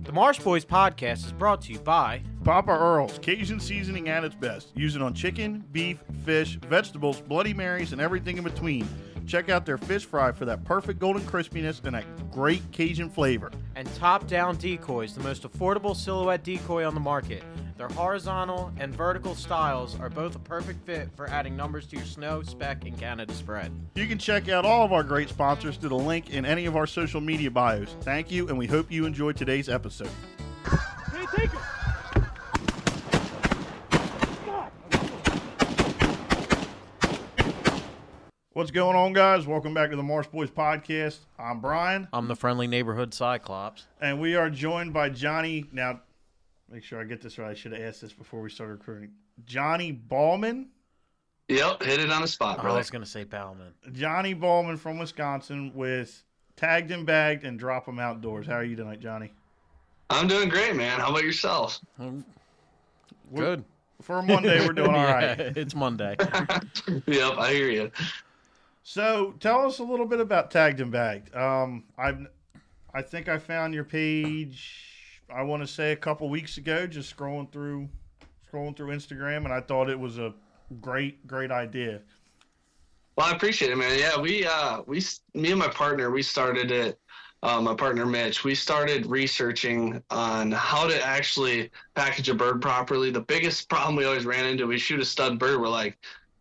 The Marsh Boys podcast is brought to you by Papa Earl's, Cajun seasoning at its best. Use it on chicken, beef, fish, vegetables, Bloody Marys, and everything in between. Check out their fish fry for that perfect golden crispiness and that great Cajun flavor. And Top Down Decoys, the most affordable silhouette decoy on the market. Their horizontal and vertical styles are both a perfect fit for adding numbers to your snow, speck, and Canada spread. You can check out all of our great sponsors through the link in any of our social media bios. Thank you, and we hope you enjoyed today's episode. Hey, take it! What's going on, guys? Welcome back to the Marsh Boys podcast. I'm Brian. I'm the friendly neighborhood Cyclops. And we are joined by Jonny. Now, make sure I get this right. I should have asked this before we started recording. Jonny Baumann. Yep, hit it on the spot, brother. I was going to say Baumann. Jonny Baumann from Wisconsin with Tagged and Bagged and Drop 'em Outdoors. How are you tonight, Jonny? I'm doing great, man. How about yourself? Good. For a Monday, we're doing all right. It's Monday. Yep, I hear you. So, tell us a little bit about Tagged and Bagged. I think I found your page, I want to say a couple weeks ago, just scrolling through Instagram, and I thought it was a great idea. Well, I appreciate it, man. Yeah, me and my partner, we started it. My partner Mitch, we started researching on how to actually package a bird properly. The biggest problem we always ran into, we shoot a stud bird, we're like,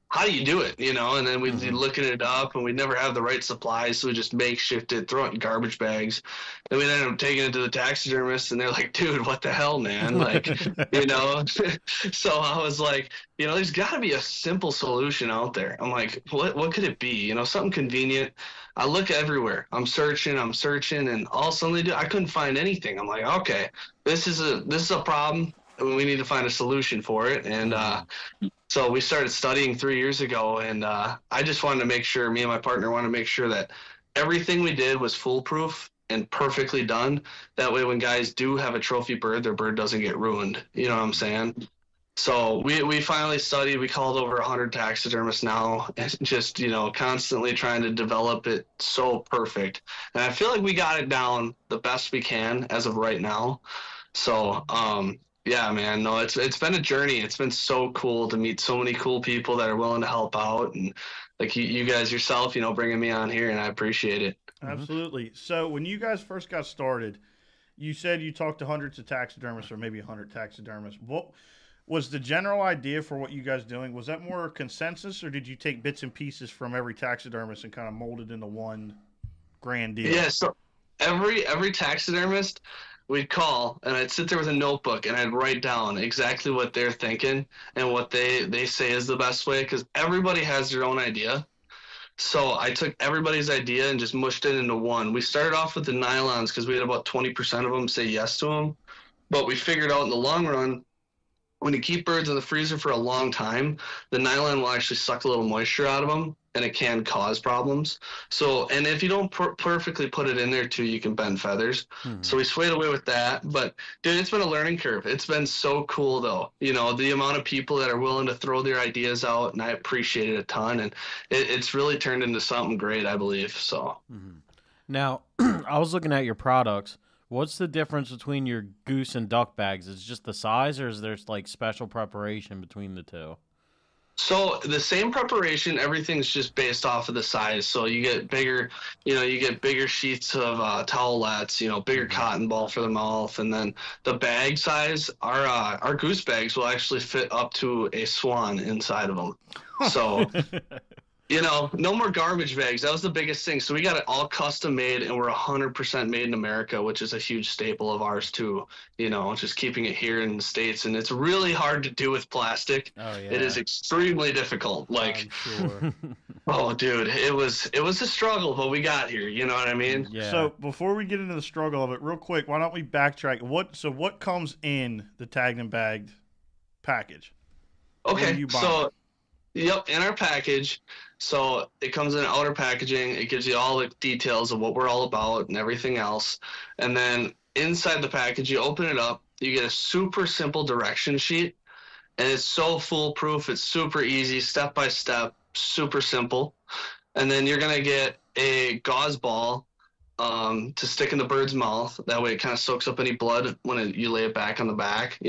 how do you do it, and then we'd be looking it up, and we'd never have the right supplies, so we just makeshift it, throw it in garbage bags. Then we'd end up taking it to the taxidermist, and they're like, dude, what the hell, man? Like, So I was like, there's got to be a simple solution out there. I'm like, what could it be? Something convenient. I look everywhere. I'm searching, and all of a sudden I couldn't find anything. I'm like, okay, this is a problem. We need to find a solution for it. And so we started studying 3 years ago, and I just wanted to make sure, me and my partner wanted to make sure that everything we did was foolproof and perfectly done. That way when guys do have a trophy bird, their bird doesn't get ruined. You know what I'm saying? So we finally studied. We called over 100 taxidermists now, and just, constantly trying to develop it so perfect. And I feel like we got it down the best we can as of right now. So, yeah, man, no, it's been a journey. It's been so cool to meet so many cool people that are willing to help out, and like you guys yourself, bringing me on here, and I appreciate it. Absolutely. So when you guys first got started, you said you talked to hundreds of taxidermists, or maybe 100 taxidermists. What was the general idea for what you guys doing? Was that more consensus, or did you take bits and pieces from every taxidermist and kind of mold it into one grand deal? Yeah, so every taxidermist we'd call, and I'd sit there with a notebook, and I'd write down exactly what they're thinking and what they say is the best way, because everybody has their own idea. So I took everybody's idea and just mushed it into one. We started off with the nylons because we had about 20% of them say yes to them, but we figured out in the long run, when you keep birds in the freezer for a long time, the nylon will actually suck a little moisture out of them, and it can cause problems. So, and if you don't perfectly put it in there too, you can bend feathers. So we swayed away with that. But dude, it's been a learning curve. It's been so cool though. The amount of people that are willing to throw their ideas out, and I appreciate it a ton. And it's really turned into something great, I believe. So. Now, I was looking at your products. What's the difference between your goose and duck bags? Is it just the size, or is there like special preparation between the two? So the same preparation, everything's just based off of the size. So you get bigger, bigger sheets of towelettes, bigger cotton ball for the mouth. And then the bag size, our goose bags will actually fit up to a swan inside of them. So, no more garbage bags. That was the biggest thing. So we got it all custom made, and we're 100% made in America, which is a huge staple of ours too. Just keeping it here in the States, and it's really hard to do with plastic. Oh, yeah. It is extremely difficult. Like, I'm sure. oh, dude, it was a struggle, but we got here. You know what I mean? Yeah. So before we get into the struggle of it, real quick, why don't we backtrack? What comes in the tagged and bagged package? Okay, so yep, in our package. So it comes in outer packaging. It gives you all the details of what we're all about and everything else. And then inside the package, you open it up, you get a super simple direction sheet, and it's so foolproof. It's super easy, step by step, super simple. And then you're going to get a gauze ball to stick in the bird's mouth. That way it kind of soaks up any blood when you lay it back on the back,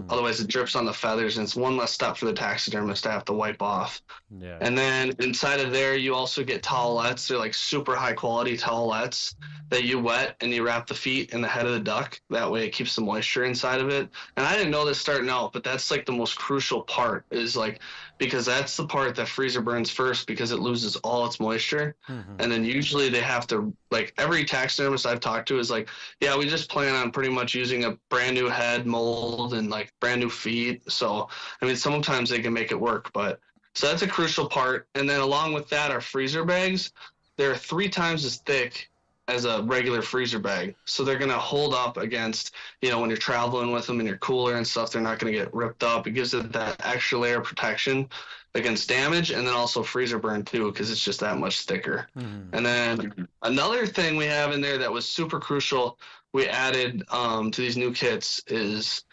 otherwise it drips on the feathers, and it's one less step for the taxidermist to have to wipe off. Yeah. And then inside of there, you also get towelettes. They're like super high quality towelettes that you wet and you wrap the feet and the head of the duck. That way it keeps the moisture inside of it. And I didn't know this starting out, but that's like the most crucial part, is like, because that's the part that freezer burns first, because it loses all its moisture. And then usually they have to, like, every taxidermist I've talked to is like, yeah, we just plan on pretty much using a brand new head mold and like brand new feet. So, I mean, sometimes they can make it work, but so that's a crucial part. And then along with that, our freezer bags, they're 3 times as thick as a regular freezer bag. So they're going to hold up against, when you're traveling with them in your cooler and stuff, they're not going to get ripped up. It gives it that extra layer of protection against damage, and then also freezer burn too, because it's just that much thicker. And then another thing we have in there that was super crucial, we added to these new kits, is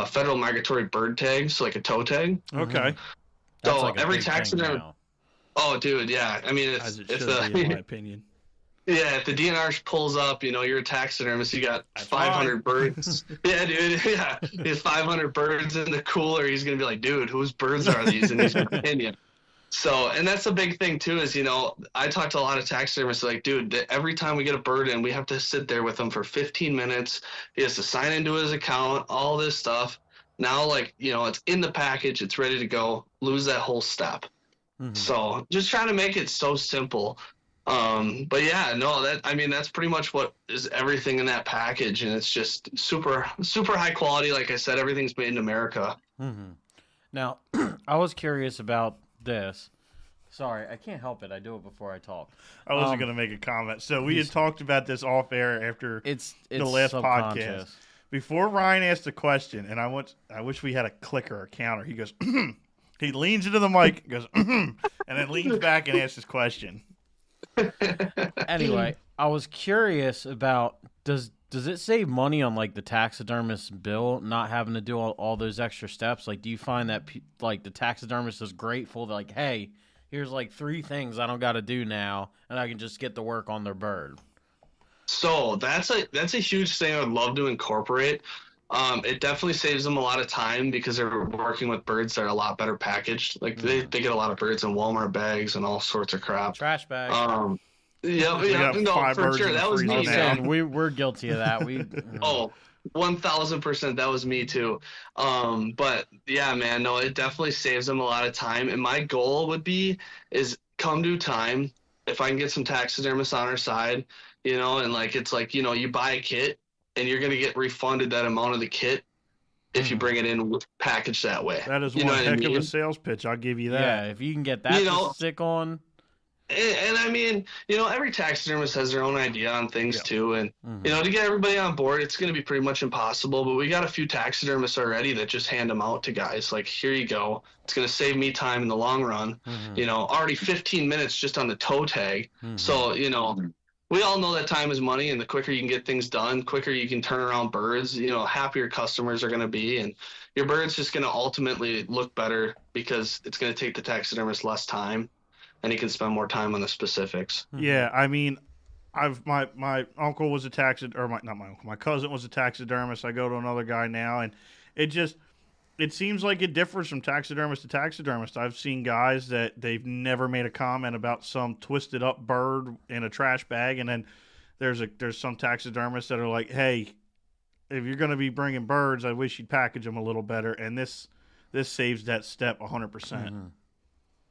federal migratory bird tags, so like a toe tag. Okay. That's So like a every big thing taxidermist. now. Oh, dude, yeah. I mean, As it if should be, in my opinion. yeah, if the DNR pulls up, you're a taxidermist, you got 500 birds. Yeah, dude, yeah. He has 500 birds in the cooler. He's going to be like, dude, whose birds are these? And he's going to pin you. So, and that's a big thing too, is, I talk to a lot of taxidermists, like, dude, every time we get a bird in, we have to sit there with him for 15 minutes. He has to sign into his account, all this stuff. Now, like, it's in the package, it's ready to go. Lose that whole step. So just trying to make it so simple. But yeah, no, that's pretty much what is everything in that package. And it's just super, super high quality. Like I said, everything's made in America. Now, I was curious about this. Sorry, I can't help it. I do it before I talk. I wasn't going to make a comment. So we had talked about this off air after It's the last subconscious. podcast. Before Ryan asked a question, and I wish we had a clicker or a counter. He goes, he leans into the mic, goes, and then leans back and asks his question. Anyway, I was curious about, does it save money on like the taxidermist bill, not having to do all those extra steps? Like, do you find that like the taxidermist is grateful that, like, hey, here's like 3 things I don't got to do now, and I can just get to work on their bird? So that's a huge thing I would love to incorporate. It definitely saves them a lot of time, because they're working with birds that are a lot better packaged. Like they get a lot of birds in Walmart bags and all sorts of crap. Trash bag. Yeah, no, 5 for birds sure. in the That was freezer me, now. man. We're guilty of that. We Oh, 1000%. That was me too. But yeah, man, no, it definitely saves them a lot of time. And my goal is come due time, if I can get some taxidermists on our side, and like, it's like, you buy a kit and you're going to get refunded that amount of the kit if you bring it in packaged that way. That is You one know what I heck of mean? a sales pitch. I'll give you that. yeah, if you can get that to stick on. And I mean, every taxidermist has their own idea on things too. And, to get everybody on board, it's going to be pretty much impossible. But we got a few taxidermists already that just hand them out to guys. Like, here you go. It's going to save me time in the long run. Already 15 minutes just on the toe tag. So, we all know that time is money, and the quicker you can get things done, quicker you can turn around birds, happier customers are going to be. And your bird's just going to ultimately look better, because it's going to take the taxidermist less time, and he can spend more time on the specifics. Yeah, I mean, my uncle was a my cousin was a taxidermist. I go to another guy now, and it seems like it differs from taxidermist to taxidermist. I've seen guys that they've never made a comment about some twisted up bird in a trash bag, and then there's some taxidermists that are like, hey, if you're going to be bringing birds, I wish you'd package them a little better, and this saves that step 100%.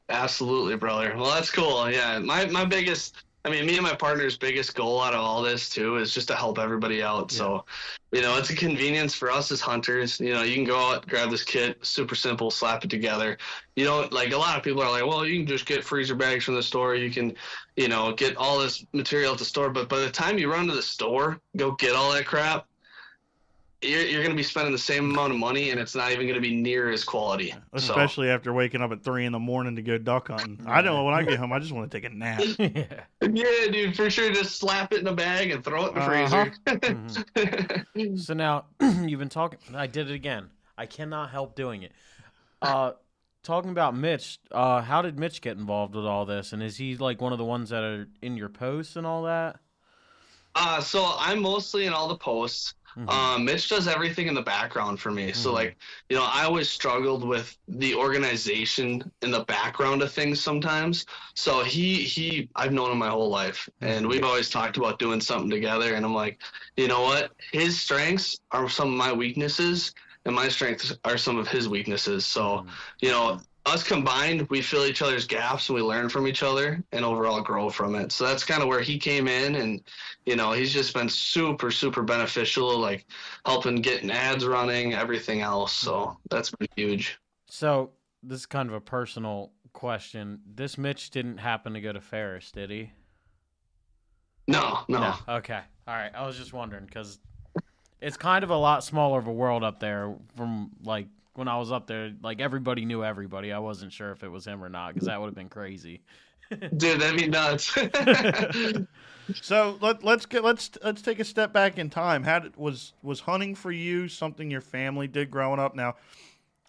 Absolutely, brother. Well, that's cool. Yeah, my biggest, me and my partner's biggest goal out of all this too is just to help everybody out. Yeah. So, it's a convenience for us as hunters. You can go out, grab this kit, super simple, slap it together. Like a lot of people are like, well, you can just get freezer bags from the store. You can, get all this material at the store. But by the time you run to the store, go get all that crap, you're going to be spending the same amount of money, and it's not even going to be near as quality. Especially after waking up at 3 a.m. to go duck hunting. I know when I get home, I just want to take a nap. Yeah, dude, for sure. Just slap it in a bag and throw it in the freezer. So now you've been talking. I did it again. I cannot help doing it. Talking about Mitch, how did Mitch get involved with all this? And is he like one of the ones that are in your posts and all that? So I'm mostly in all the posts. Mitch does everything in the background for me. So like, I always struggled with the organization in the background of things sometimes. So I've known him my whole life, and we've always talked about doing something together. And I'm like, you know what? His strengths are some of my weaknesses, and my strengths are some of his weaknesses. So, us combined, we fill each other's gaps and we learn from each other and overall grow from it. So that's kind of where he came in, and he's just been super, super beneficial, like helping getting ads running, everything else. So that's been huge. So this is kind of a personal question. This Mitch didn't happen to go to Ferris, did he? No. Okay. All right. I was just wondering because it's kind of a lot smaller of a world up there from like when I was up there. Like everybody knew everybody. I wasn't sure if it was him or not because that would have been crazy. Dude, that'd be nuts. So let's take a step back in time. Was hunting for you something your family did growing up? Now,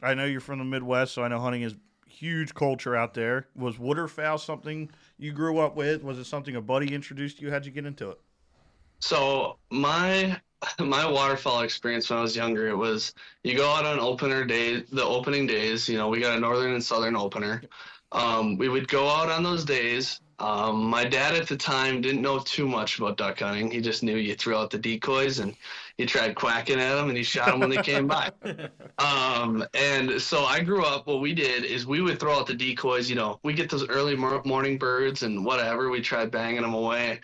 I know you're from the Midwest, so I know hunting is huge culture out there. Was waterfowl something you grew up with? Was it something a buddy introduced you? How'd you get into it? So my waterfowl experience when I was younger, it was you go out on the opening days. We got a northern and southern opener. We would go out on those days. My dad at the time didn't know too much about duck hunting. He just knew you threw out the decoys and you tried quacking at them and you shot them when they came by. And so I grew up, what we did is we would throw out the decoys, we get those early morning birds and whatever, we tried banging them away.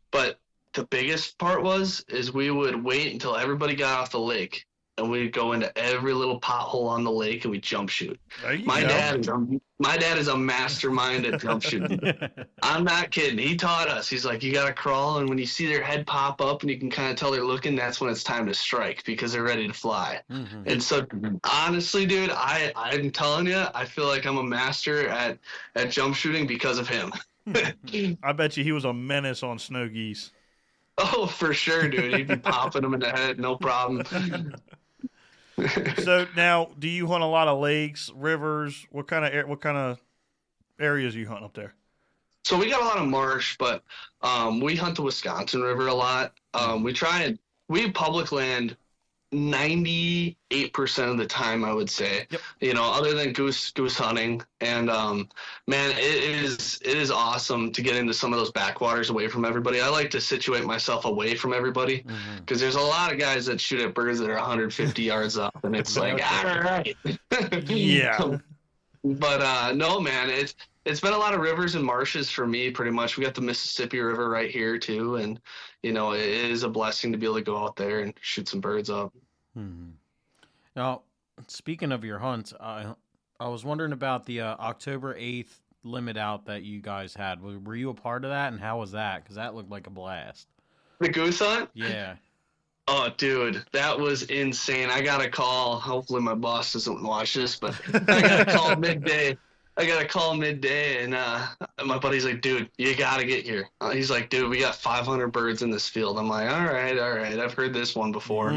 But the biggest part is we would wait until everybody got off the lake and we'd go into every little pothole on the lake and we jump shoot. My dad is a mastermind at jump shooting. I'm not kidding. He taught us. He's like, you got to crawl, and when you see their head pop up and you can kind of tell they're looking, that's when it's time to strike because they're ready to fly. And so, honestly, dude, I'm telling you, I feel like I'm a master at jump shooting because of him. I bet you he was a menace on snow geese. Oh, for sure, dude. He'd be popping them in the head, no problem. So now, do you hunt a lot of lakes, rivers? What kind of areas are you hunting up there? So we got a lot of marsh, but we hunt the Wisconsin River a lot. We public land 98% of the time, I would say. Yep. Other than goose hunting, and man, it is awesome to get into some of those backwaters away from everybody. I like to situate myself away from everybody because there's a lot of guys that shoot at birds that are 150 yards up, and it's like, all right. Yeah. But no, man, it's been a lot of rivers and marshes for me, pretty much. We got the Mississippi River right here too, and it is a blessing to be able to go out there and shoot some birds up. Now, speaking of your hunts, I was wondering about the October 8th limit out that you guys had. Were you a part of that, and how was that? Because that looked like a blast. The goose hunt? Yeah. Oh, dude, that was insane. I got a call. Hopefully my boss doesn't watch this, but I got a call midday. And my buddy's like, dude, you got to get here. He's like, dude, we got 500 birds in this field. I'm like, all right. I've heard this one before.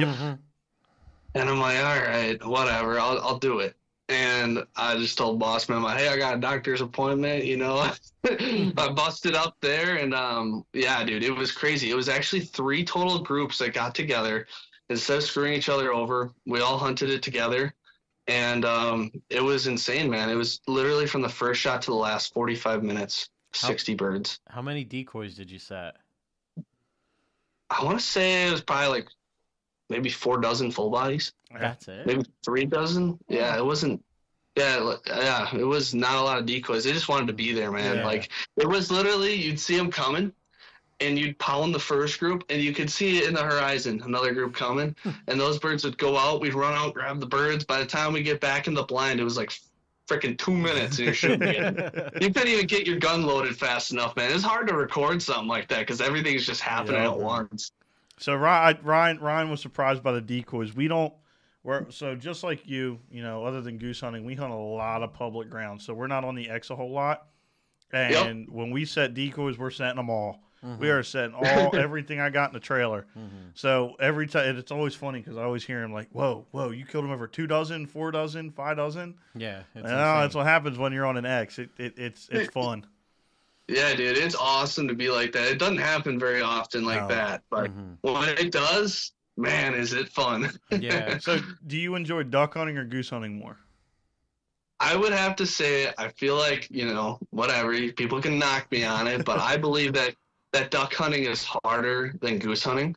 And I'm like, all right, whatever. I'll do it. And I just told boss man, hey, I got a doctor's appointment, I busted up there, and yeah, dude, it was crazy. It was actually 3 total groups that got together. Instead of screwing each other over, we all hunted it together. And it was insane, man. It was literally from the first shot to the last 45 minutes, 60 birds. How many decoys did you set? I want to say it was probably like maybe 4 dozen full bodies. That's it? Maybe 3 dozen. Yeah, it wasn't. Yeah, it was not a lot of decoys. They just wanted to be there, man. Yeah. Like, it was literally, you'd see them coming, and you'd pound the first group, and you could see it in the horizon, another group coming, and those birds would go out. We'd run out, grab the birds. By the time we get back in the blind, it was like freaking 2 minutes, and you're shooting again. You couldn't even get your gun loaded fast enough, man. It's hard to record something like that because everything's just happening at once. So Ryan was surprised by the decoys. So just like you, other than goose hunting, we hunt a lot of public ground. So we're not on the X a whole lot. And when we set decoys, we're setting them all. We are setting everything I got in the trailer. So every time, it's always funny because I always hear him like, whoa, you killed him over 2 dozen, 4 dozen, 5 dozen. Yeah. That's what happens when you're on an X. It's fun. Yeah, dude, it's awesome to be like that. It doesn't happen very often like No. that, but when it does, man, is it fun. Yeah. So, do you enjoy duck hunting or goose hunting more? I would have to say, I feel like, whatever, people can knock me on it, but I believe that duck hunting is harder than goose hunting.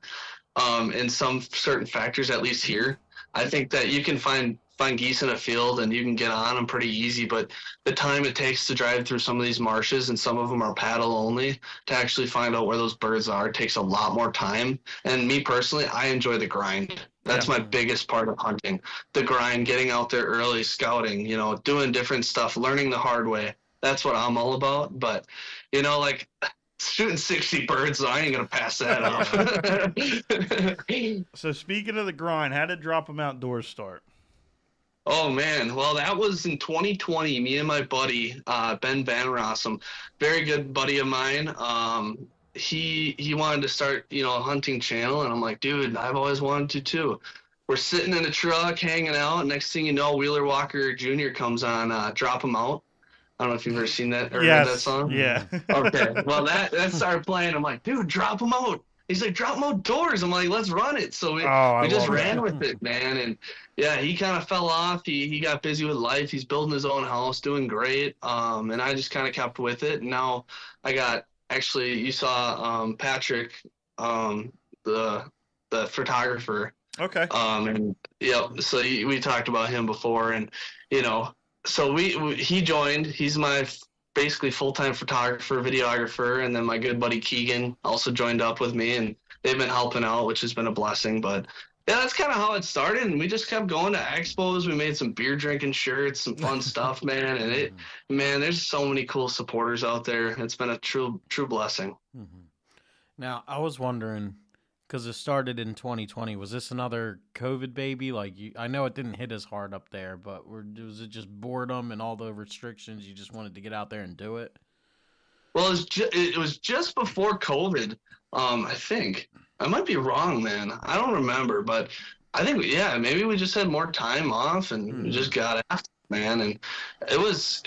In some certain factors, at least here. I think that you can find geese in a field and you can get on them pretty easy, but the time it takes to drive through some of these marshes, and some of them are paddle only, to actually find out where those birds are takes a lot more time. And me personally, I enjoy the grind. That's my biggest part of hunting. The grind, getting out there early, scouting, doing different stuff, learning the hard way. That's what I'm all about. But, like shooting 60 birds, I ain't going to pass that up. So, speaking of the grind, how did Drop 'em Outdoors start? Oh man, well that was in 2020. Me and my buddy Ben Van Rossum, very good buddy of mine. He wanted to start a hunting channel, and I'm like, dude, I've always wanted to too. We're sitting in a truck hanging out. Next thing you know, Wheeler Walker Jr. comes on, Drop 'em Out. I don't know if you've ever seen that or heard that song. Yeah. Okay. Well, that started playing. I'm like, dude, drop 'em out. He's like, drop 'em outdoors. I'm like, let's run it. So we just ran with it, man. And yeah, he kind of fell off. He got busy with life. He's building his own house, doing great. And I just kind of kept with it. And now I got, actually, you saw Patrick, the photographer. Okay. And so we talked about him before, and so he joined. He's my basically full-time photographer, videographer, and then my good buddy Keegan also joined up with me, and they've been helping out, which has been a blessing. But yeah, that's kind of how it started, and we just kept going to expos. We made some beer drinking shirts, some fun stuff, man. And there's so many cool supporters out there. It's been a true blessing. Now, I was wondering, because it started in 2020, was this another COVID baby? Like, I know it didn't hit as hard up there, but was it just boredom and all the restrictions? You just wanted to get out there and do it? Well, it was just before COVID. I think I might be wrong, man. I don't remember, but I think maybe we just had more time off and we just got after it, man. And it was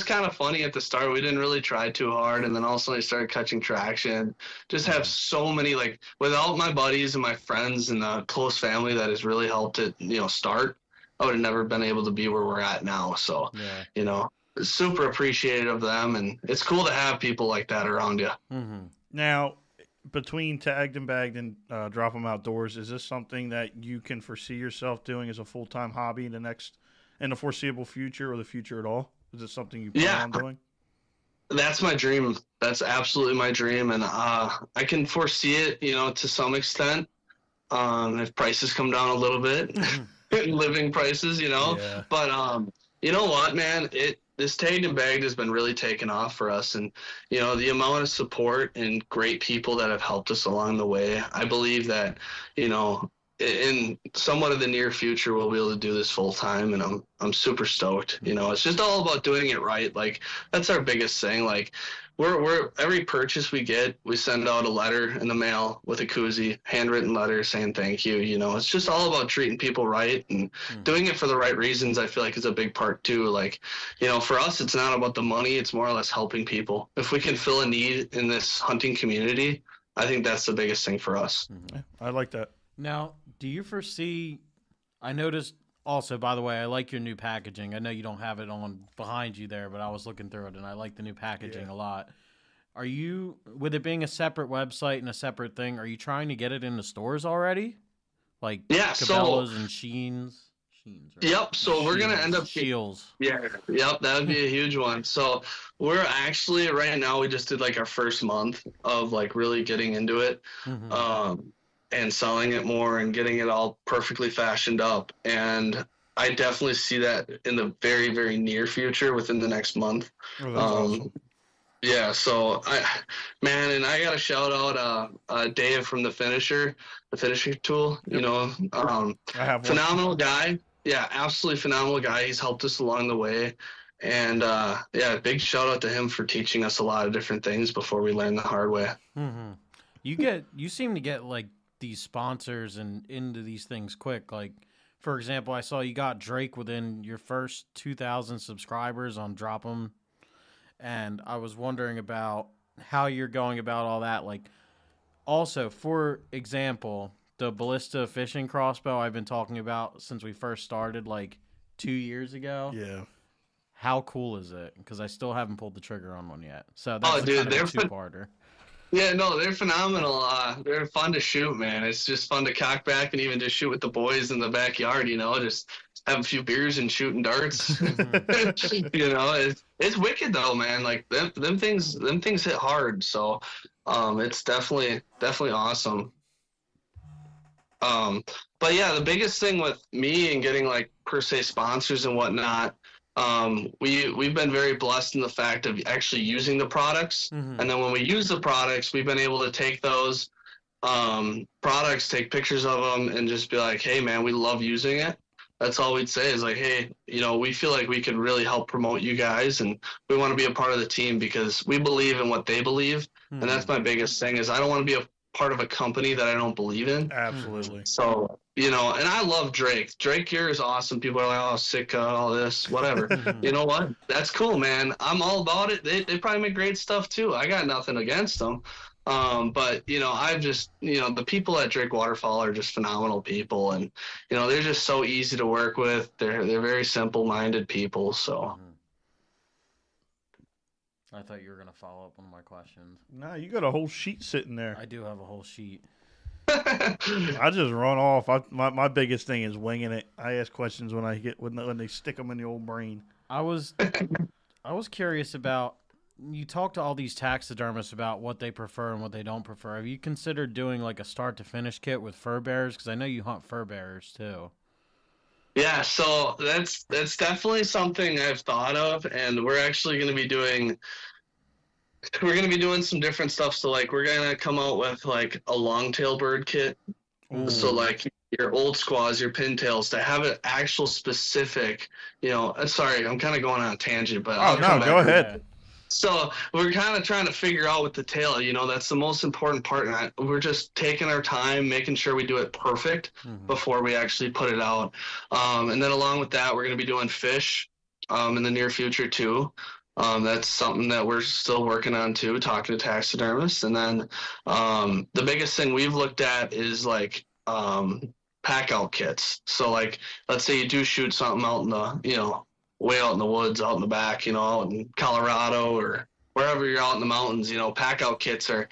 kind of funny at the start. We didn't really try too hard, and then all of a sudden I started catching traction. Just have so many, like, without my buddies and my friends and the close family that has really helped it, start, I would have never been able to be where we're at now. So, super appreciative of them, and it's cool to have people like that around you. Now, between Tagged and Bagged and Drop 'em Outdoors, is this something that you can foresee yourself doing as a full-time hobby in the foreseeable future, or the future at all? Is it something you plan on doing? That's my dream. That's absolutely my dream, and I can foresee it, to some extent, if prices come down a little bit, living prices, Yeah. But you know what, man, this Tagged and Bagged has been really taking off for us, and the amount of support and great people that have helped us along the way. I believe that in somewhat of the near future we'll be able to do this full time, and I'm super stoked. It's just all about doing it right. Like, that's our biggest thing. Like, we're every purchase we get, we send out a letter in the mail with a koozie, handwritten letter saying thank you. It's just all about treating people right and doing it for the right reasons. I feel like is a big part too. Like, for us, it's not about the money. It's more or less helping people. If we can fill a need in this hunting community, I think that's the biggest thing for us. I like that. Now, do you foresee, I noticed also, by the way, I like your new packaging. I know you don't have it on behind you there, but I was looking through it, and I like the new packaging a lot. Are you, with it being a separate website and a separate thing, are you trying to get it in the stores already? Like Cabela's and Sheens? Right? Yep, so we're going to end up... Shields. Yeah, yep, that would be a huge one. So we're actually, right now, we just did like our first month of like really getting into it. And selling it more and getting it all perfectly fashioned up. And I definitely see that in the very, very near future, within the next month. Oh, that's awesome. Yeah, so and I got to shout out Dave from the Finisher Tool. Yep. I have phenomenal guy. Yeah, absolutely phenomenal guy. He's helped us along the way. And big shout out to him for teaching us a lot of different things before we learned the hard way. You seem to get like these sponsors and into these things quick. Like, for example, I saw you got Drake within your first 2,000 subscribers on Drop 'em, and I was wondering about how you're going about all that. Like, also, for example, the ballista fishing crossbow I've been talking about since we first started, like 2 years ago. Yeah. How cool is it? Because I still haven't pulled the trigger on one yet. So Oh, that's dude, kind of they're a two-parter. Yeah, no, they're phenomenal. They're fun to shoot, man. It's just fun to cock back and even just shoot with the boys in the backyard, just have a few beers and shooting darts. It's wicked though, man. Like them things hit hard. So, it's definitely awesome. But yeah, the biggest thing with me and getting like per se sponsors and whatnot, we've been very blessed in the fact of actually using the products. Mm-hmm. And then when we use the products, we've been able to take those products, take pictures of them, and just be like, hey, man, we love using it. That's all we'd say is like, hey, we feel like we can really help promote you guys, and we want to be a part of the team because we believe in what they believe. Mm-hmm. And that's my biggest thing is I don't want to be a part of a company that I don't believe in. Absolutely. So, and I love Drake. Drake gear is awesome. People are like, oh, sick, all this, whatever. You know what? That's cool, man. I'm all about it. They probably make great stuff too. I got nothing against them. But, I've just, the people at Drake Waterfall are just phenomenal people. And, they're just so easy to work with. They're very simple-minded people. So. I thought you were going to follow up on my questions. No, you got a whole sheet sitting there. I do have a whole sheet. I just run off. My biggest thing is winging it. I ask questions when they stick them in the old brain. I was curious about, you talk to all these taxidermists about what they prefer and what they don't prefer. Have you considered doing like a start to finish kit with fur bearers? Because I know you hunt fur bearers too. Yeah, so that's definitely something I've thought of, and we're actually going to be doing some different stuff. So like we're going to come out with like a long-tail bird kit. Ooh. So like your old squaws, your pintails, to have an actual specific, sorry, I'm kind of going on a tangent, but go ahead. So we're kind of trying to figure out with the tail, that's the most important part. And we're just taking our time, making sure we do it perfect before we actually put it out. And then along with that, we're going to be doing fish in the near future too. That's something that we're still working on too, talking to taxidermists. And then the biggest thing we've looked at is like pack out kits. So like, let's say you do shoot something out in the, way out in the woods, out in the back, out in Colorado or wherever you're out in the mountains, pack out kits are,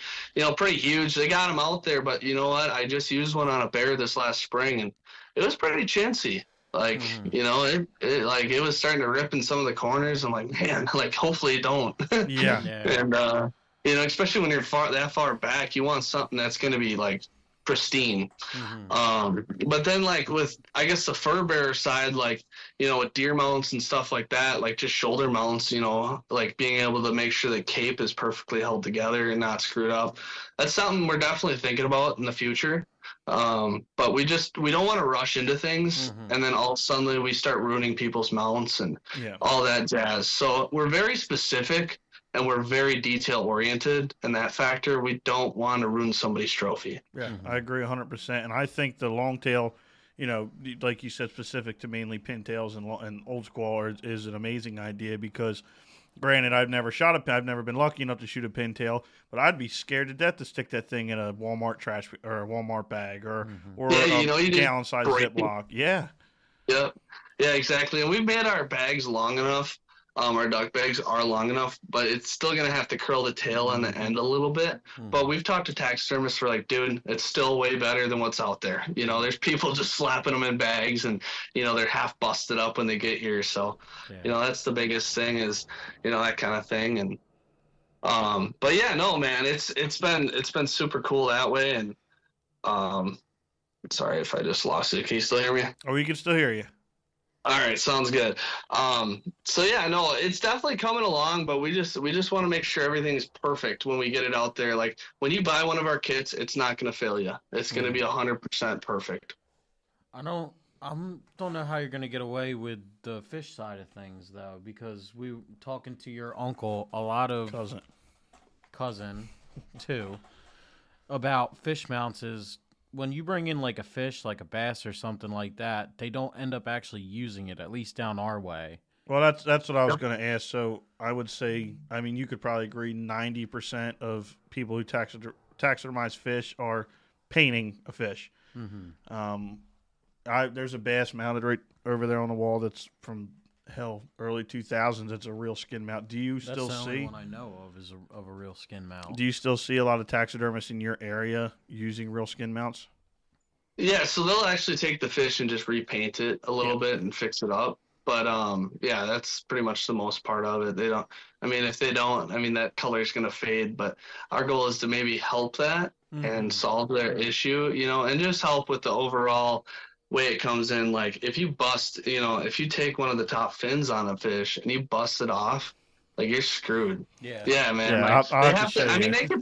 pretty huge. They got them out there, but you know what? I just used one on a bear this last spring and it was pretty chintzy. Like, it was starting to rip in some of the corners. I'm like, man, like hopefully it don't. Yeah. And, especially when you're that far back, you want something that's going to be like pristine. But then like with, I guess the fur bearer side, like, with deer mounts and stuff like that, like just shoulder mounts, like being able to make sure the cape is perfectly held together and not screwed up. That's something we're definitely thinking about in the future. But we don't want to rush into things and then all of a sudden we start ruining people's mounts and all that jazz. So we're very specific and we're very detail oriented in that factor. We don't want to ruin somebody's trophy. Yeah, I agree 100%. And I think the long tail, like you said, specific to mainly pintails and old squaw is an amazing idea because, granted, I've never been lucky enough to shoot a pintail, but I'd be scared to death to stick that thing in a Walmart trash or a Walmart bag or a gallon-sized Ziploc. Yeah. Yep. Yeah, exactly. And we've made our bags long enough. Our duck bags are long enough, but it's still going to have to curl the tail on the end a little bit. But we've talked to taxidermists for like, dude, it's still way better than what's out there. There's people just slapping them in bags and, they're half busted up when they get here. So, that's the biggest thing is, that kind of thing. And, but yeah, no, man, it's been super cool that way. And, sorry if I just lost you. Can you still hear me? Oh, we can still hear you. All right, sounds good. So yeah, no, it's definitely coming along, but we just want to make sure everything's perfect when we get it out there. Like when you buy one of our kits, it's not going to fail you. It's going to be 100% perfect. I don't know how you're going to get away with the fish side of things though, because we were talking to your uncle, a lot of cousin too, about fish mounts is, when you bring in like a fish, like a bass or something like that, they don't end up actually using it, at least down our way. Well, that's what I was going to ask. So I would say, I mean, you could probably agree 90% of people who taxidermize fish are painting a fish. Mm-hmm. There's a bass mounted right over there on the wall that's from early 2000s. It's a real skin mount. Do you still That's the only see? one I know of is of a real skin mount. Do you still see a lot of taxidermists in your area using real skin mounts? Yeah, so they'll actually take the fish and just repaint it a little Yep. bit and fix it up. But yeah, that's pretty much the most part of it. They don't. I mean, if they don't, I mean that color is gonna fade. But our goal is to maybe help that and solve their issue, and just help with the overall way it comes in. Like if you bust, if you take one of the top fins on a fish and you bust it off, like you're screwed. Yeah, man. Yeah, Like I'll they have have to to. say, I mean, yeah.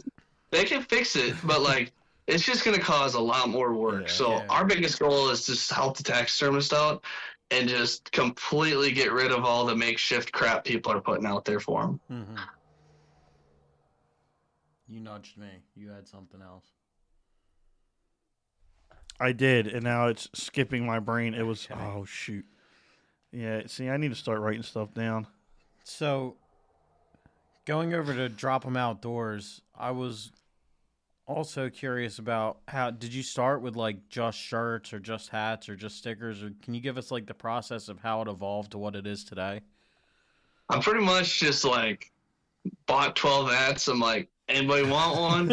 they can fix it, but like. It's just going to cause a lot more work. Our biggest goal is just help the taxidermist out and just completely get rid of all the makeshift crap people are putting out there for them. Mm-hmm. You nudged me. You had something else. I did, and now it's skipping my brain. It was, oh, shoot. Yeah, see, I need to start writing stuff down. So, going over to Drop 'em Outdoors, I was also curious about how did you start with like just shirts or just hats or just stickers, or can you give us like the process of how it evolved to what it is today? I'm pretty much just like bought 12 hats. I'm like, anybody want one?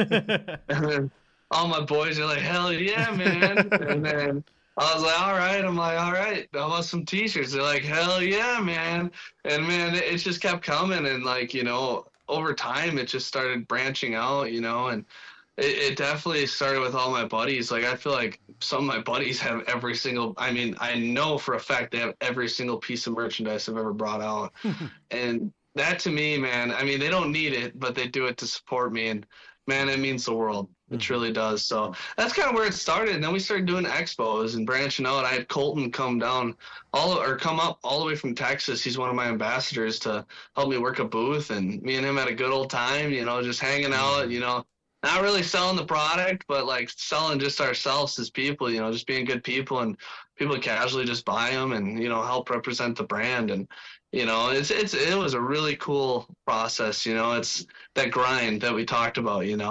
And then all my boys are like, hell yeah, man. And then I was like, all right. I'm like, all right, I want some t-shirts. They're like, hell yeah, man. And man, it just kept coming. And like, over time it just started branching out, and it definitely started with all my buddies. Like, I feel like some of my buddies have I know for a fact they have every single piece of merchandise I've ever brought out. And that to me, man, I mean, they don't need it, but they do it to support me. And man, it means the world. It truly does. So that's kind of where it started. And then we started doing expos and branching out. I had Colton come up all the way from Texas. He's one of my ambassadors to help me work a booth. And me and him had a good old time, just hanging out, not really selling the product, but like selling just ourselves as people, just being good people, and people casually just buy them and, help represent the brand. And, it was a really cool process. It's that grind that we talked about, and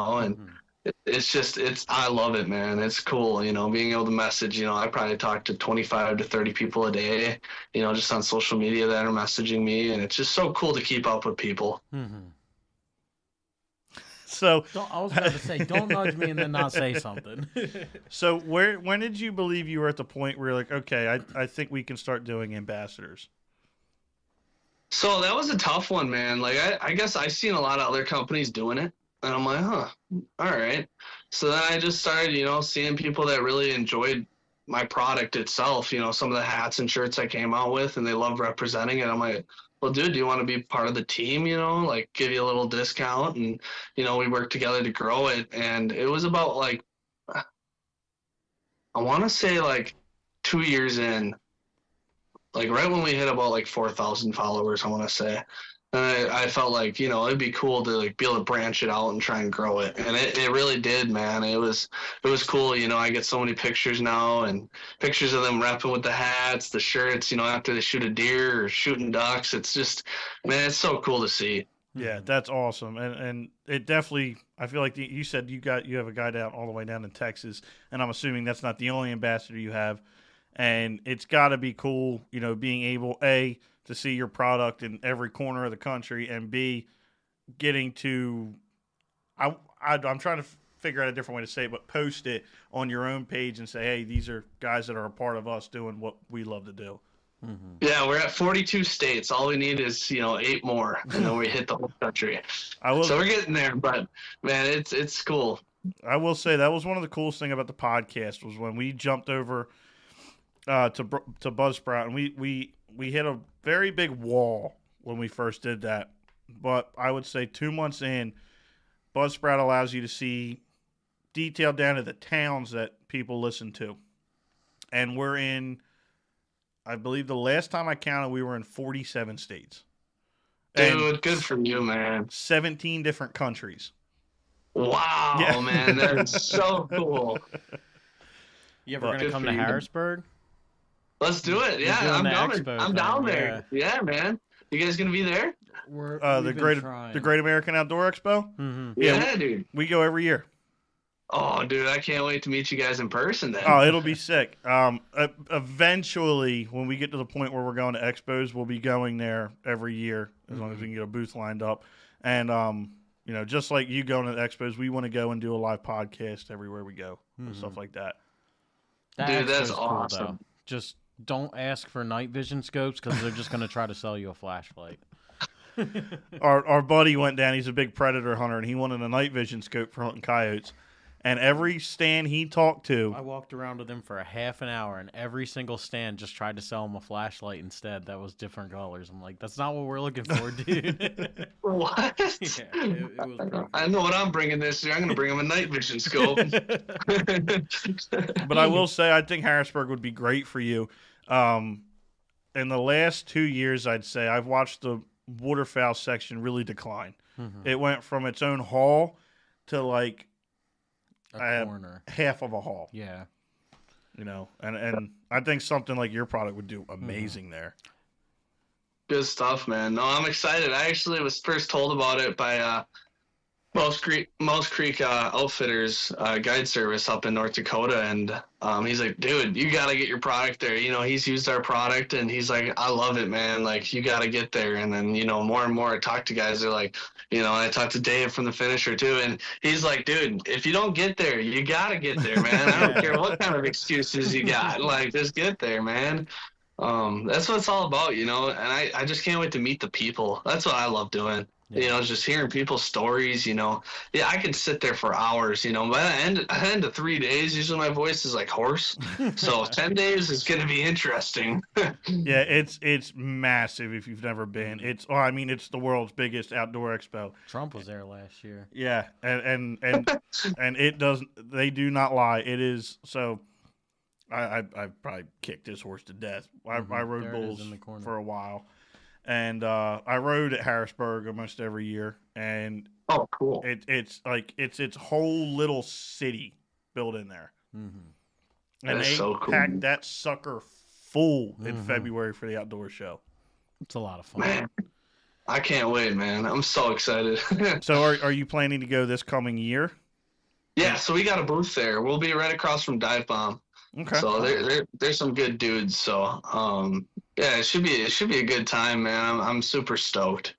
I love it, man. It's cool, being able to message, I probably talk to 25 to 30 people a day, just on social media that are messaging me. And it's just so cool to keep up with people. Mm-hmm. So I was about to say, don't nudge me and then not say something. So when did you believe you were at the point where you're like, okay, I think we can start doing ambassadors? So that was a tough one, man. Like, I guess I've seen a lot of other companies doing it, and I'm like, huh, all right. So then I just started, seeing people that really enjoyed my product itself, some of the hats and shirts I came out with, and they love representing it. I'm like, well, dude, do you want to be part of the team, like give you a little discount? And, we worked together to grow it. And it was about like, I want to say like 2 years in, like right when we hit about like 4,000 followers, I want to say. And I felt like, it'd be cool to like be able to branch it out and try and grow it. And it really did, man. It was cool. I get so many pictures now, and pictures of them repping with the hats, the shirts, after they shoot a deer or shooting ducks. It's just, man, it's so cool to see. Yeah, that's awesome. And it definitely, I feel like you said you have a guy all the way down in Texas, and I'm assuming that's not the only ambassador you have. And it's got to be cool, being able, A, to see your product in every corner of the country, and B, getting to, I'm trying to figure out a different way to say it, but post it on your own page and say, hey, these are guys that are a part of us doing what we love to do. Mm-hmm. Yeah, we're at 42 states. All we need is 8 more, and then we hit the whole country. So we're getting there, but man, it's cool. I will say that was one of the coolest thing about the podcast was when we jumped over to Buzzsprout, and we hit a very big wall when we first did that. But I would say 2 months in, Buzzsprout allows you to see detail down to the towns that people listen to, and we're in. I believe the last time I counted, we were in 47 states. Dude, good for you, man. 17 different countries. Wow, yeah. Man, that is so cool. You ever going to come to Harrisburg? Let's do it. You're Yeah, doing I'm the down. expo I'm thing, down there. Yeah, man. You guys gonna be there? The Great American Outdoor Expo. Mm-hmm. Yeah, dude. We go every year. Oh, dude, I can't wait to meet you guys in person then. Oh, it'll be sick. Eventually, when we get to the point where we're going to expos, we'll be going there every year as long as we can get a booth lined up. And you know, just like you going to the expos, we want to go and do a live podcast everywhere we go and stuff like that. Dude, that's expo's awesome. Cool, just don't ask for night vision scopes because they're just going to try to sell you a flashlight. Our buddy went down. He's a big predator hunter, and he wanted a night vision scope for hunting coyotes. And every stand he talked to, I walked around with him for a half an hour, and every single stand just tried to sell him a flashlight instead that was different colors. I'm like, that's not what we're looking for, dude. What? Yeah, it was pretty cool. I know what I'm bringing this year. I'm going to bring him a night vision scope. but I will say I think Harrisburg would be great for you. In the last 2 years, I'd say I've watched the waterfowl section really decline. Mhm. It went from its own hall to like A corner. half of a hall. Yeah. You know, and I think something like your product would do amazing there. Good stuff, man. No, I'm excited. I actually was first told about it by Most Creek Outfitters guide service up in North Dakota, and he's like, dude, you got to get your product there. You know, he's used our product, and he's like, I love it, man. Like, you got to get there. And then, you know, more and more I talk to guys, they're like, you know, I talked to Dave from the Finisher too, and he's like, dude, if you don't get there, you got to get there, man. I don't care what kind of excuses you got. Like, just get there, man. That's what it's all about, you know, and I just can't wait to meet the people. That's what I love doing. Yeah. You know, just hearing people's stories, you know. Yeah, I could sit there for hours, you know. By the end of 3 days, usually my voice is like hoarse. So 10 days is going to be interesting. Yeah, it's massive if you've never been. It's the world's biggest outdoor expo. Trump was there last year. Yeah, and and it doesn't. They do not lie. It is so. I probably kicked this horse to death. I rode There it is bulls in the corner. for a while, and I rode at Harrisburg almost every year. And Oh, cool. it's like it's its whole little city built in there, Mm-hmm. and That is they so cool. packed that sucker full in Mhm. February for the outdoor show. It's a lot of fun. Man, I can't wait, man. I'm so excited. So are you planning to go this coming year? Yeah, so we got a booth there. We'll be right across from Dive Bomb. Okay. So there's some good dudes. So yeah, it should be a good time, man. I'm super stoked.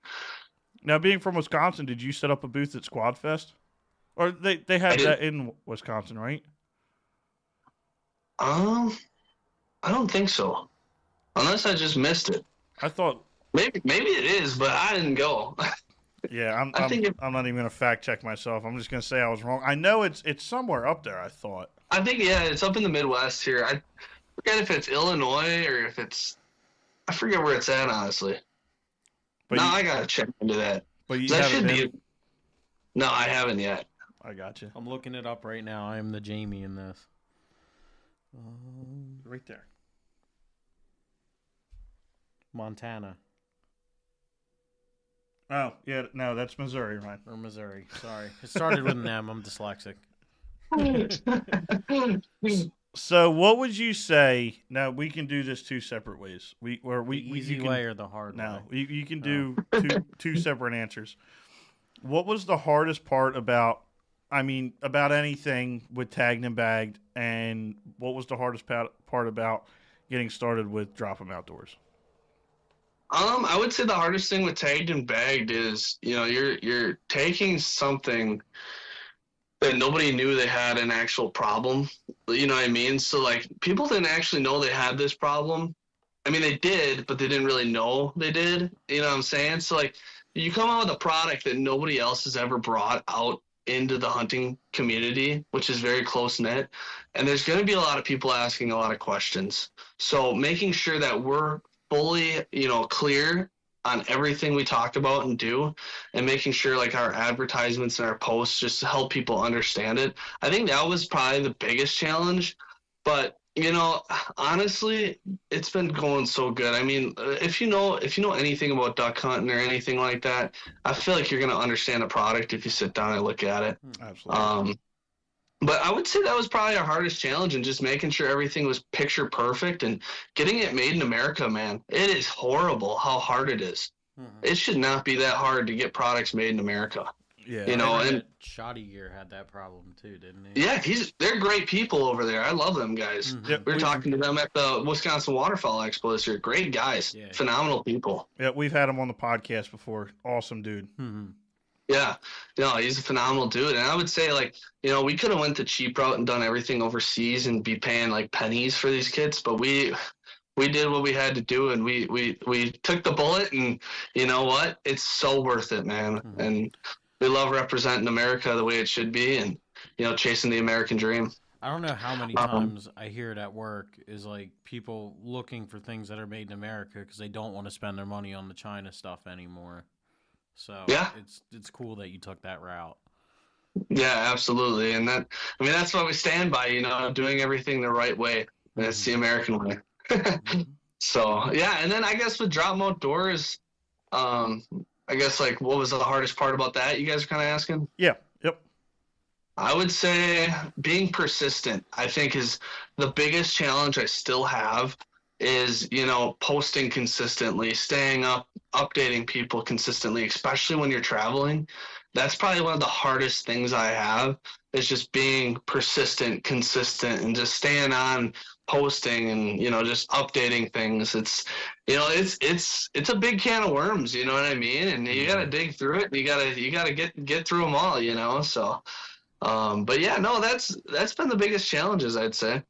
Now, being from Wisconsin, did you set up a booth at Squad Fest? Or they have did. that in Wisconsin, right? I don't think so, unless I just missed it. I thought, Maybe it is, but I didn't go. yeah, I'm think not even going to fact check myself. I'm just going to say I was wrong. I know it's somewhere up there, I thought. I think, yeah, it's up in the Midwest here. I forget if it's Illinois or if it's, I forget where it's at, honestly. But No, you, I gotta check into that. but you That haven't should been? be. No, I haven't yet. I got you. I'm looking it up right now. I am the Jamie in this. Right there. Montana Oh, yeah, no, that's Missouri, Ryan. or Missouri. Sorry. It started with an M. I'm dyslexic. So what would you say? Now, we can do this two separate ways. We The easy you can, way or the hard No, way? you can do two separate answers. What was the hardest part about anything with tagged and bagged, and what was the hardest part about getting started with Drop 'em Outdoors? I would say the hardest thing with tagged and bagged is, you know, you're taking something that nobody knew they had an actual problem. You know what I mean? So like people didn't actually know they had this problem. I mean, they did, but they didn't really know they did. You know what I'm saying? So like you come out with a product that nobody else has ever brought out into the hunting community, which is very close knit. And there's going to be a lot of people asking a lot of questions. So making sure that we're fully, you know, clear on everything we talk about and do, and making sure like our advertisements and our posts just to help people understand it. I think that was probably the biggest challenge, but you know, honestly, it's been going so good. I mean, if you know anything about duck hunting or anything like that, I feel like you're going to understand the product if you sit down and look at it. Absolutely. But I would say that was probably our hardest challenge, and just making sure everything was picture perfect and getting it made in America, man. It is horrible how hard it is. It should not be that hard to get products made in America. Yeah. You know, and Shoddy Gear had that problem too, didn't he? yeah, they're great people over there. I love them guys. Yep, We were talking to them at the Wisconsin Waterfowl Expo this year. Great guys, Yeah. phenomenal people. Yeah, we've had him on the podcast before. Awesome dude. Yeah, no, he's a phenomenal dude. And I would say, like, you know, we could have went the cheap route and done everything overseas and be paying like pennies for these kids, but we did what we had to do, and we took the bullet, and you know what? It's so worth it, man. And we love representing America the way it should be, and you know, chasing the American dream. I don't know how many times I hear it at work is like people looking for things that are made in America because they don't want to spend their money on the China stuff anymore. So Yeah. it's cool that you took that route. Yeah, absolutely. And that's what we stand by, you know, doing everything the right way. And it's the American way. So, yeah. And then I guess with Drop Them Outdoors, I guess, like, what was the hardest part about that? You guys are kind of asking? Yeah. Yep. I would say being persistent, I think, is the biggest challenge I still have. Is, you know, posting consistently, staying up, updating people consistently, especially when you're traveling. That's probably one of the hardest things I have, is just being persistent, consistent, and just staying on, posting, and, you know, just updating things. It's, you know, it's a big can of worms, you know what I mean? And you got to dig through it, and you got to get through them all, you know? So, but yeah, no, that's been the biggest challenges, I'd say.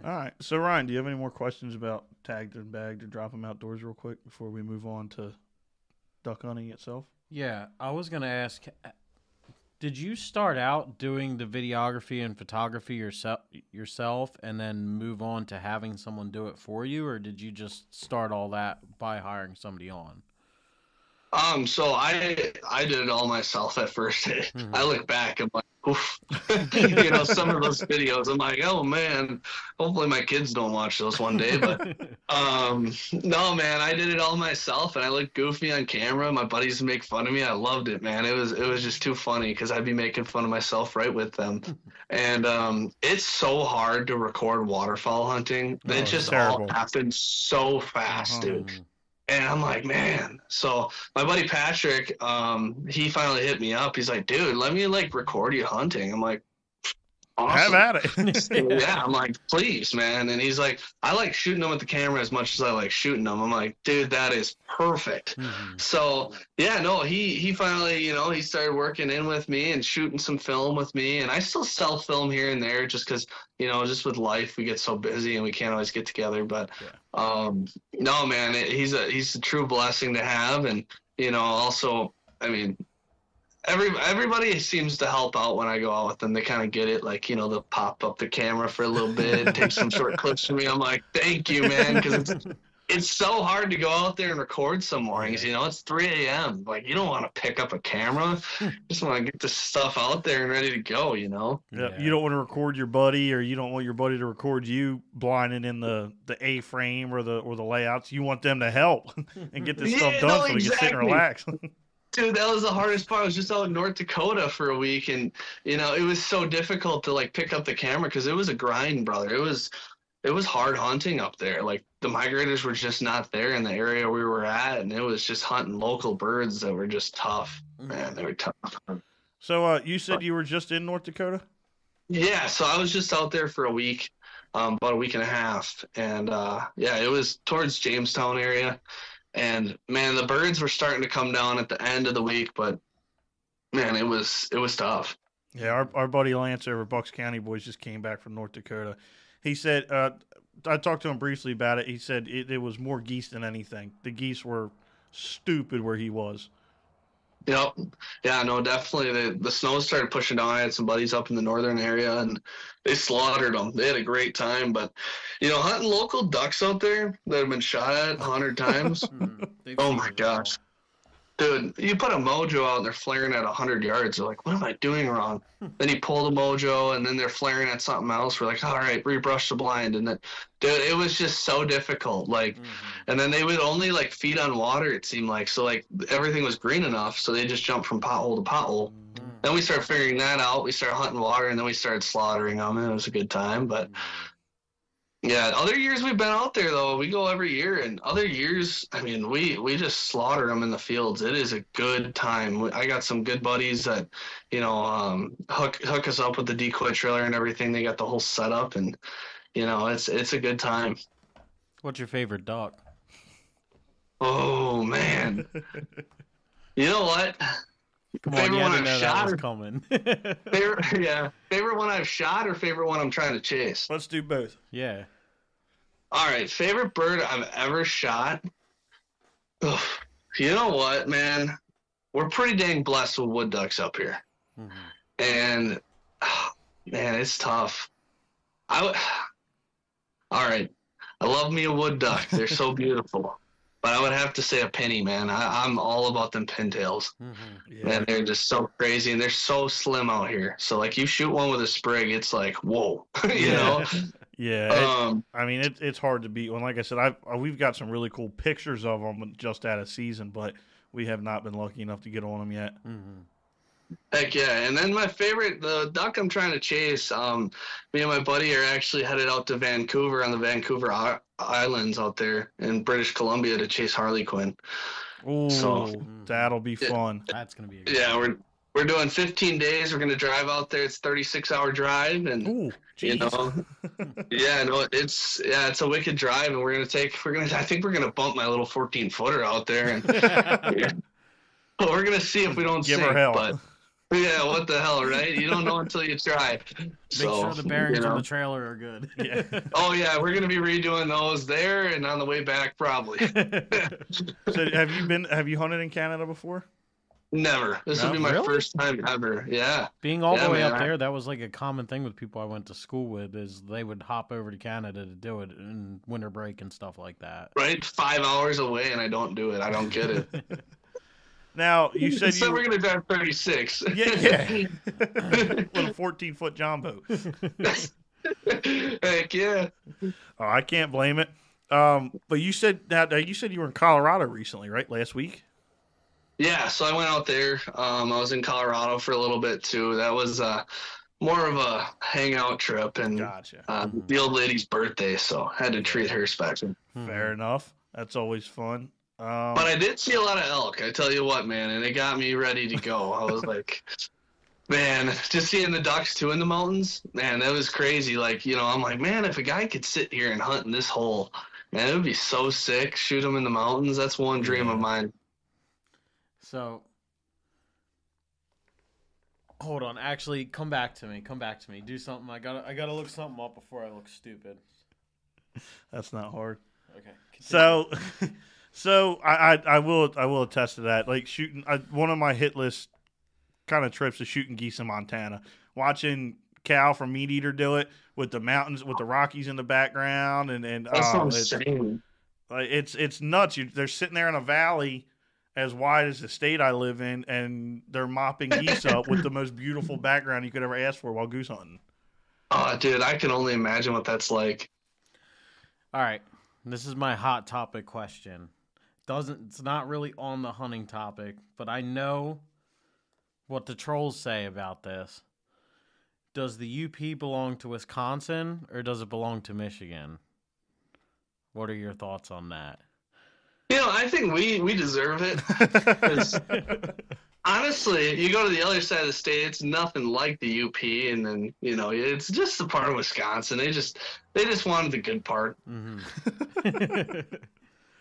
All right. So, Ryan, do you have any more questions about tagged and bagged or Drop 'em Outdoors real quick before we move on to duck hunting itself? Yeah, I was gonna ask, did you start out doing the videography and photography yourself and then move on to having someone do it for you, or did you just start all that by hiring somebody on? So I did it all myself at first. I look back, I'm like, oof. You know, some of those videos, I'm like, oh man, hopefully my kids don't watch those one day. But no, man, I did it all myself, and I looked goofy on camera. My buddies would make fun of me. I loved it, man. It was just too funny because I'd be making fun of myself right with them. And it's so hard to record waterfowl hunting. It just all happens so fast, dude. And I'm like, man. So my buddy Patrick, he finally hit me up. He's like, dude, let me like record you hunting. I'm like, awesome. Have at it. Yeah, I'm like, please, man. And he's like, I like shooting them with the camera as much as I like shooting them. I'm like, dude, that is perfect. So yeah, no, he finally, you know, he started working in with me and shooting some film with me. And I still self-film here and there just because, you know, just with life, we get so busy and we can't always get together. But no, man, he's a true blessing to have. And, you know, also, I mean, everybody seems to help out when I go out with them. They kind of get it, like, you know, they'll pop up the camera for a little bit, take some short clips for me. I'm like, thank you, man, because it's so hard to go out there and record some mornings. You know, it's 3 a.m. Like, you don't want to pick up a camera. You just want to get this stuff out there and ready to go, you know? Yeah. You don't want to record your buddy, or you don't want your buddy to record you blinded in the A-frame or the layouts. You want them to help and get this stuff done so we can sit and relax. Dude, that was the hardest part. I was just out in North Dakota for a week, and, you know, it was so difficult to, like, pick up the camera because it was a grind, brother. It was hard hunting up there. Like, the migrators were just not there in the area we were at, and it was just hunting local birds that were just tough. Man, they were tough. So you said you were just in North Dakota? Yeah, so I was just out there for a week, about a week and a half, and, yeah, it was towards Jamestown area. And man, the birds were starting to come down at the end of the week, but man, it was tough. Yeah, our buddy Lance over Bucks County Boys just came back from North Dakota. He said, I talked to him briefly about it. He said it was more geese than anything. The geese were stupid where he was. Yep. Yeah, no, definitely. The snow started pushing down. I had some buddies up in the northern area, and they slaughtered them. They had a great time. But, you know, hunting local ducks out there that have been shot at 100 times, oh, my gosh. Dude, you put a mojo out and they're flaring at 100 yards. They're like, what am I doing wrong? Then you pull the mojo, and then they're flaring at something else. We're like, all right, rebrush the blind. And then, dude, it was just so difficult. Like, and then they would only, like, feed on water, it seemed like. So, like, everything was green enough, so they just jumped from pothole to pothole. Then we started figuring that out. We started hunting water, and then we started slaughtering them, and it was a good time. But yeah, other years we've been out there though. We go every year, and other years, I mean, we just slaughter them in the fields. It is a good time. I got some good buddies that, hook us up with the decoy trailer and everything. They got the whole setup, and it's a good time. What's your favorite duck? Oh man, you know what? Come on, you had to know that was coming. Favorite one I've shot or favorite one I'm trying to chase? Let's do both. Yeah. All right, favorite bird I've ever shot. Ugh, you know what, man? We're pretty dang blessed with wood ducks up here, and man, it's tough. All right, I love me a wood duck. They're so beautiful. But I would have to say a penny, man. I'm all about them pintails. Man, they're just so crazy, and they're so slim out here. So, like, you shoot one with a sprig, it's like, whoa, you know? Yeah. It's hard to beat one. Like I said, we've got some really cool pictures of them just out of season, but we have not been lucky enough to get on them yet. Heck yeah. And then my favorite, the duck I'm trying to chase, me and my buddy are actually headed out to Vancouver on the Vancouver Islands out there in British Columbia to chase harlequin. Ooh, so that'll be fun. That's going to be a good we're doing 15 days. We're going to drive out there. It's 36-hour drive, and it's a wicked drive, and I think we're going to bump my little 14-footer out there, and we're going to see if we don't give sink, her hell. But yeah, what the hell, right? You don't know until you try. Make sure the bearings on the trailer are good. Yeah. Oh yeah, we're gonna be redoing those there and on the way back probably. So have you hunted in Canada before? Never. This will be my first time ever. Yeah. Being all the way up there, that was like a common thing with people I went to school with, is they would hop over to Canada to do it in winter break and stuff like that. Right? 5 hours away and I don't do it. I don't get it. Now, you said we're going to drive 36. Yeah. With a 14-foot John boat. Heck yeah. Oh, I can't blame it. But you said you were in Colorado recently, right? Last week? Yeah, so I went out there. I was in Colorado for a little bit too. That was more of a hangout trip, and gotcha. The old lady's birthday, so I had to treat her special. Fair enough. That's always fun. But I did see a lot of elk, I tell you what, man, and it got me ready to go. I was like, man, just seeing the ducks too in the mountains, man, that was crazy. Like, I'm like, man, if a guy could sit here and hunt in this hole, man, it would be so sick. Shoot them in the mountains. That's one dream of mine. So, hold on. Actually, come back to me. Do something. I gotta look something up before I look stupid. That's not hard. Okay. Continue. So I will attest to that. Like shooting, one of my hit list kind of trips is shooting geese in Montana. Watching Cal from Meat Eater do it with the mountains, with the Rockies in the background, and that's insane. It's nuts. They're sitting there in a valley as wide as the state I live in, and they're mopping geese up with the most beautiful background you could ever ask for while goose hunting. Oh, dude, I can only imagine what that's like. All right, this is my hot topic question. It's not really on the hunting topic, but I know what the trolls say about this. Does the UP belong to Wisconsin, or does it belong to Michigan? What are your thoughts on that? I think we deserve it. 'Cause honestly, you go to the other side of the state, it's nothing like the UP, and then it's just a part of Wisconsin. They just wanted the good part.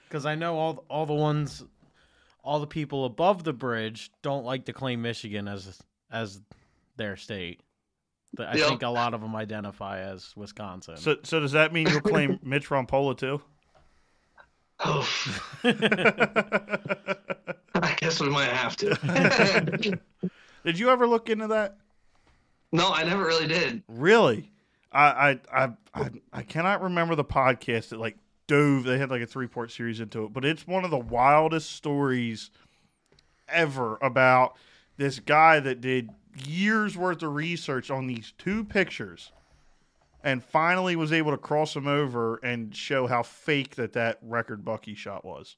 Because I know all the people above the bridge don't like to claim Michigan as their state. But I think a lot of them identify as Wisconsin. So does that mean you'll claim Mitch Rompola too? Oh. I guess we might have to. Did you ever look into that? No, I never really did. Really? I cannot remember the podcast that dove. They had a 3-part series into it, but it's one of the wildest stories ever about this guy that did years worth of research on these 2 pictures and finally was able to cross them over and show how fake that record buck he shot was.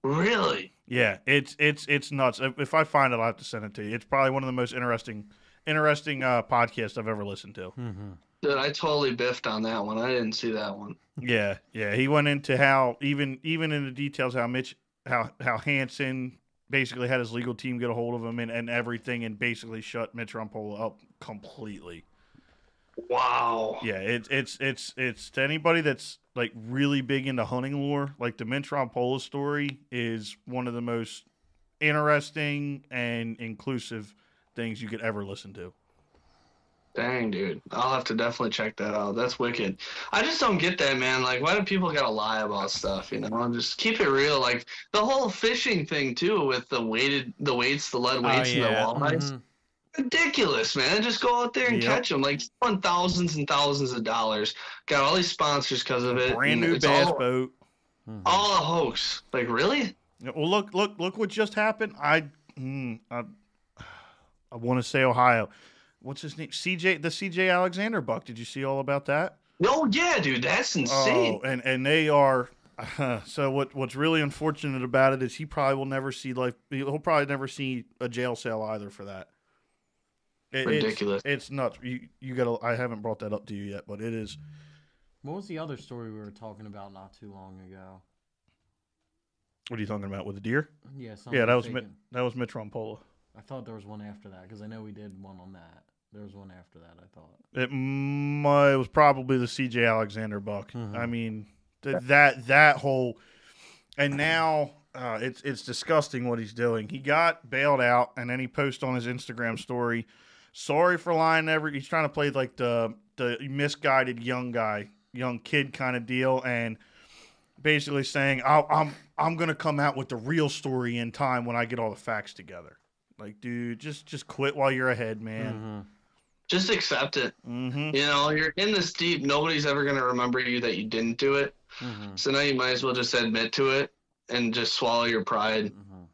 Really? Yeah, it's nuts. If I find it, I'll have to send it to you. It's probably one of the most interesting podcasts I've ever listened to. Mm-hmm. Dude, I totally biffed on that one. I didn't see that one. Yeah. He went into how even in the details how Hansen basically had his legal team get a hold of him and everything, and basically shut Mitch Rumpola up completely. Wow. Yeah, it's to anybody that's like really big into hunting lore. Like the Mitch Rumpola story is one of the most interesting and inclusive things you could ever listen to. Dang, dude. I'll have to definitely check that out. That's wicked. I just don't get that, man. Like, why do people gotta lie about stuff, you know? Just keep it real. Like, the whole fishing thing, too, with the lead weights, and the walleyes. Mm-hmm. Ridiculous, man. Just go out there and catch them. Like, spend thousands and thousands of dollars. Got all these sponsors because of it. Brand new bass boat. All a hoax. Like, really? Well, look what just happened. I want to say Ohio. What's his name? The CJ Alexander buck. Did you see all about that? Oh yeah, dude, that's insane. Oh, and they are. So what's really unfortunate about it is he probably will never see life. He'll probably never see a jail cell either for that. Ridiculous. It's nuts. You gotta. I haven't brought that up to you yet, but it is. What was the other story we were talking about not too long ago? What are you talking about with the deer? Yeah, that was Mitch Rumpola. I thought there was one after that because I know we did one on that. There was one after that, I thought. It was probably the C.J. Alexander buck. Mm-hmm. I mean, that whole, and now it's disgusting what he's doing. He got bailed out, and then he posted on his Instagram story, "Sorry for lying. He's trying to play like the misguided young kid kind of deal, and basically saying, I'm gonna come out with the real story in time when I get all the facts together." Like, dude, just quit while you're ahead, man. Mm-hmm. Just accept it. Mm-hmm. You know, you're in this deep. Nobody's ever going to remember you that you didn't do it. Mm-hmm. So now you might as well just admit to it and just swallow your pride. Mm-hmm.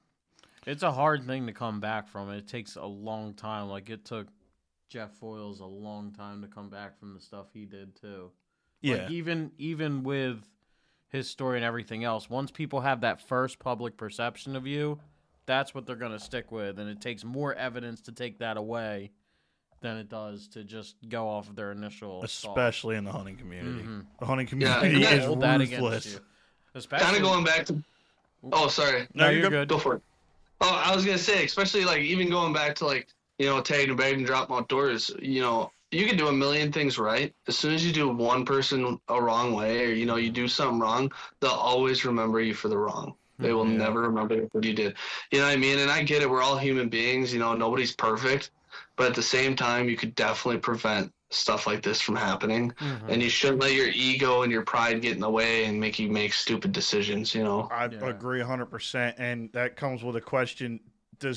It's a hard thing to come back from. It takes a long time. Like, it took Jeff Foyles a long time to come back from the stuff he did, too. Yeah. Like, even with his story and everything else, once people have that first public perception of you, that's what they're going to stick with. And it takes more evidence to take that away than it does to just go off of their initial especially in the hunting community. Mm-hmm. The hunting community is ruthless. Kind of going back to... Oh, sorry. No, you're good. Go for it. Oh, I was going to say, especially, like, even going back to, like, you know, tagging a bag and drop outdoors, you know, you can do a million things right. As soon as you do one person a wrong way or, you know, you do something wrong, they'll always remember you for the wrong. They will never remember what you did. You know what I mean? And I get it. We're all human beings. You know, nobody's perfect. But at the same time, you could definitely prevent stuff like this from happening. Mm-hmm. And you shouldn't let your ego and your pride get in the way and make you make stupid decisions, you know? I agree 100%. And that comes with a question. Do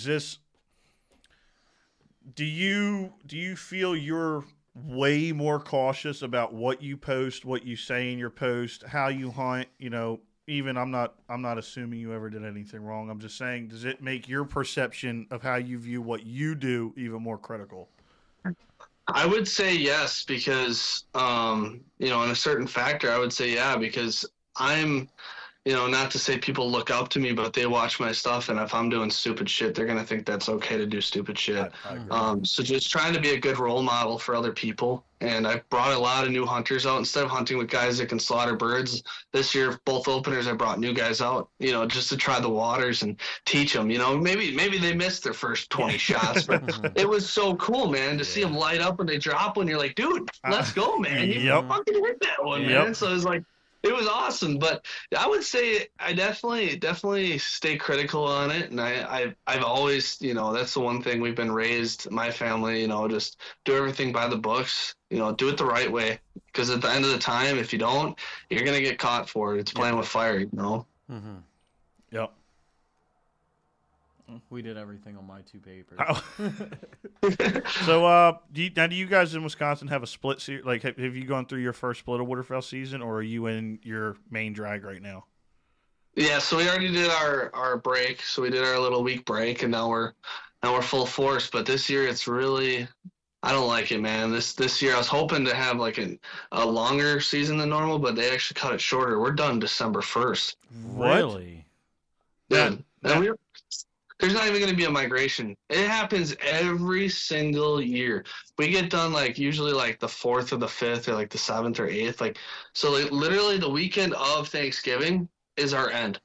you feel you're way more cautious about what you post, what you say in your post, how you hunt, you know? Even I'm not assuming you ever did anything wrong. I'm just saying, does it make your perception of how you view what you do even more critical? I would say yes, because, you know, in a certain factor, I would say yeah, because I'm, you know, not to say people look up to me, but they watch my stuff, and if I'm doing stupid shit, they're going to think that's okay to do stupid shit. I agree. So just trying to be a good role model for other people. And I brought a lot of new hunters out. Instead of hunting with guys that can slaughter birds, this year, both openers, I brought new guys out, you know, just to try the waters and teach them, you know, maybe they missed their first 20 shots, but it was so cool, man, to see them light up when they drop one. You're like, dude, let's go, man. You fucking hit that one, man. So it's like, it was awesome, but I would say I definitely stay critical on it, and I've always, you know, that's the one thing we've been raised, my family, you know, just do everything by the books, you know, do it the right way, because at the end of the time, if you don't, you're gonna get caught for it. It's playing with fire, you know. Mm-hmm. Yep. We did everything on my two papers. So, do you guys in Wisconsin have a split series? Like, have you gone through your first split of Winterfell season, or are you in your main drag right now? Yeah, so we already did our break. So we did our little week break, and now we're full force. But this year, it's really, I don't like it, man. This year, I was hoping to have like a longer season than normal, but they actually cut it shorter. We're done December 1st. Really? Dude, there's not even going to be a migration. It happens every single year. We get done like usually like the 4th or the 5th or like the 7th or 8th. Like, so like literally the weekend of Thanksgiving is our end.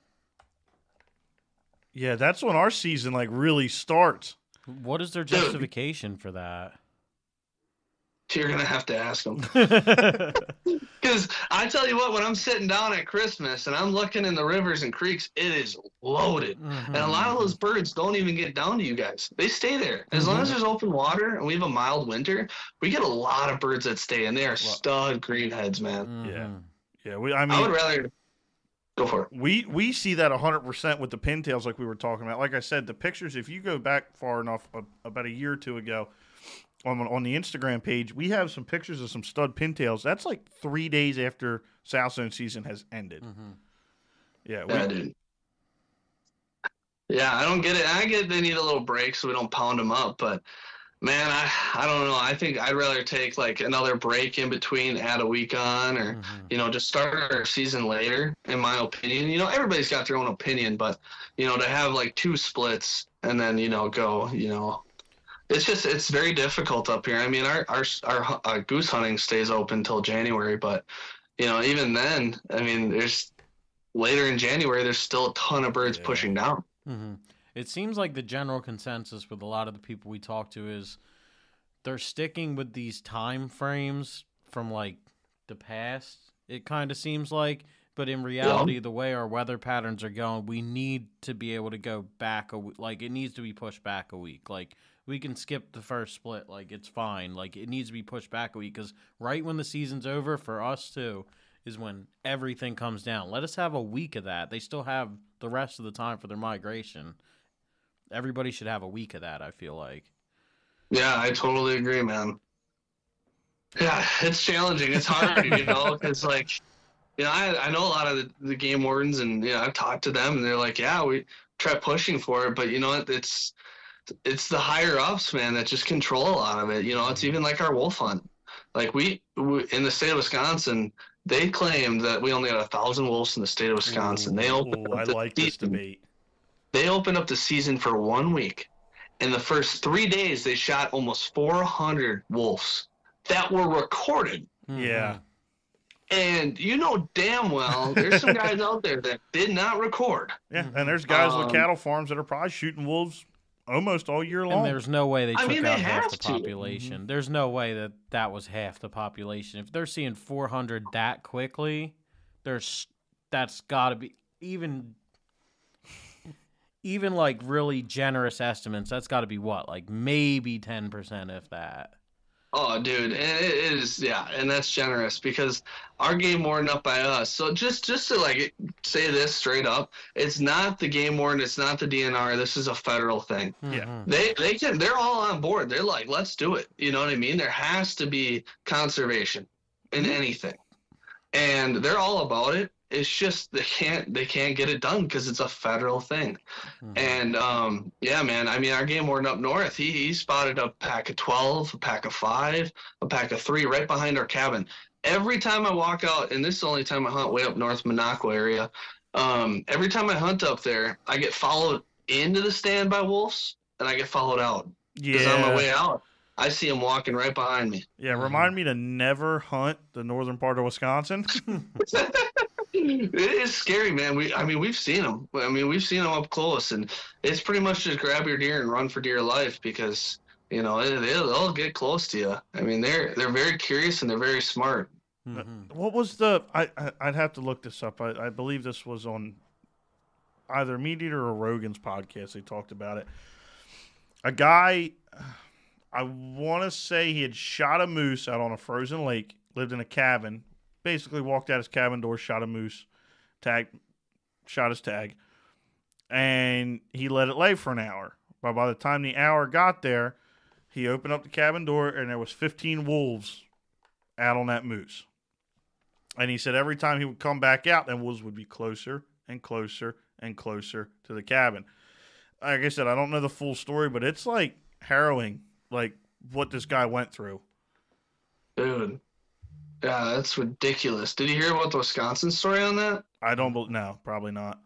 Yeah, that's when our season like really starts. What is their justification for that? You're going to have to ask them. Because I tell you what, when I'm sitting down at Christmas and I'm looking in the rivers and creeks, it is loaded. And a lot of those birds don't even get down to you guys. They stay there. As long as there's open water and we have a mild winter, we get a lot of birds that stay, and they are stud greenheads, man. Yeah. I would rather go for it. We see that 100% with the pintails, like we were talking about. Like I said, the pictures, if you go back far enough, about a year or two ago, on the Instagram page, we have some pictures of some stud pintails. That's like 3 days after South Zone season has ended. Yeah, dude. Yeah, I don't get it. I get they need a little break so we don't pound them up, but man, I don't know. I think I'd rather take like another break in between, add a week on, or just start our season later. In my opinion, everybody's got their own opinion, but to have like 2 splits and then go. It's very difficult up here. I mean, our goose hunting stays open till January, but even then, I mean, there's later in January, there's still a ton of birds pushing down. It seems like the general consensus with a lot of the people we talk to is they're sticking with these time frames from like the past. It kind of seems like, but in reality, the way our weather patterns are going, we need to be able to go back like it needs to be pushed back a week. Like, we can skip the first split. Like, it's fine. Like, it needs to be pushed back a week because right when the season's over for us, too, is when everything comes down. Let us have a week of that. They still have the rest of the time for their migration. Everybody should have a week of that, I feel like. Yeah, I totally agree, man. Yeah, it's challenging. It's hard, because, like, I know a lot of the game wardens, and, I've talked to them, and they're like, yeah, we try pushing for it, but you know what, it's the higher ups, man, that just control a lot of it. It's even like our wolf hunt. Like we in the state of Wisconsin, they claimed that we only had 1,000 wolves in the state of Wisconsin. They opened up this debate. They opened up the season for 1 week. In the first 3 days, they shot almost 400 wolves that were recorded. Yeah. And damn well, there's some guys out there that did not record. Yeah, and there's guys with cattle farms that are probably shooting wolves almost all year long. And there's no way they took out half the population. There's no way that was half the population. If they're seeing 400 that quickly, that's got to be even like really generous estimates. That's got to be what, like maybe 10% if that. Oh, dude, and it is, yeah, and that's generous because our game warden up by us. So just to like say this straight up, it's not the game warden, it's not the DNR. This is a federal thing. Yeah, they're all on board. They're like, let's do it. You know what I mean? There has to be conservation in anything, and they're all about it. It's just they can't get it done because it's a federal thing. And yeah, man, I mean, our game warden up north, he spotted a pack of 12, a pack of 5, a pack of 3 right behind our cabin. Every time I walk out, and this is the only time I hunt way up north Minocqua area, every time I hunt up there, I get followed into the stand by wolves, and I get followed out. Because on my way out, I see them walking right behind me. Yeah, remind me to never hunt the northern part of Wisconsin. It is scary, man. We've seen them. We've seen them up close, and it's pretty much just grab your deer and run for dear life because they'll get close to you. I mean, they're very curious and they're very smart. What was I'd have to look this up. I believe this was on either Meat Eater or Rogan's podcast. They talked about it. A guy, I want to say he had shot a moose out on a frozen lake, lived in a cabin. Basically walked out his cabin door, shot a moose, shot his tag, and he let it lay for an hour. But by the time the hour got there, he opened up the cabin door, and there was 15 wolves out on that moose. And he said every time he would come back out, then wolves would be closer and closer and closer to the cabin. Like I said, I don't know the full story, but it's like harrowing, like what this guy went through. Dude. Yeah, that's ridiculous. Did you hear about the Wisconsin story on that? I don't. No, probably not.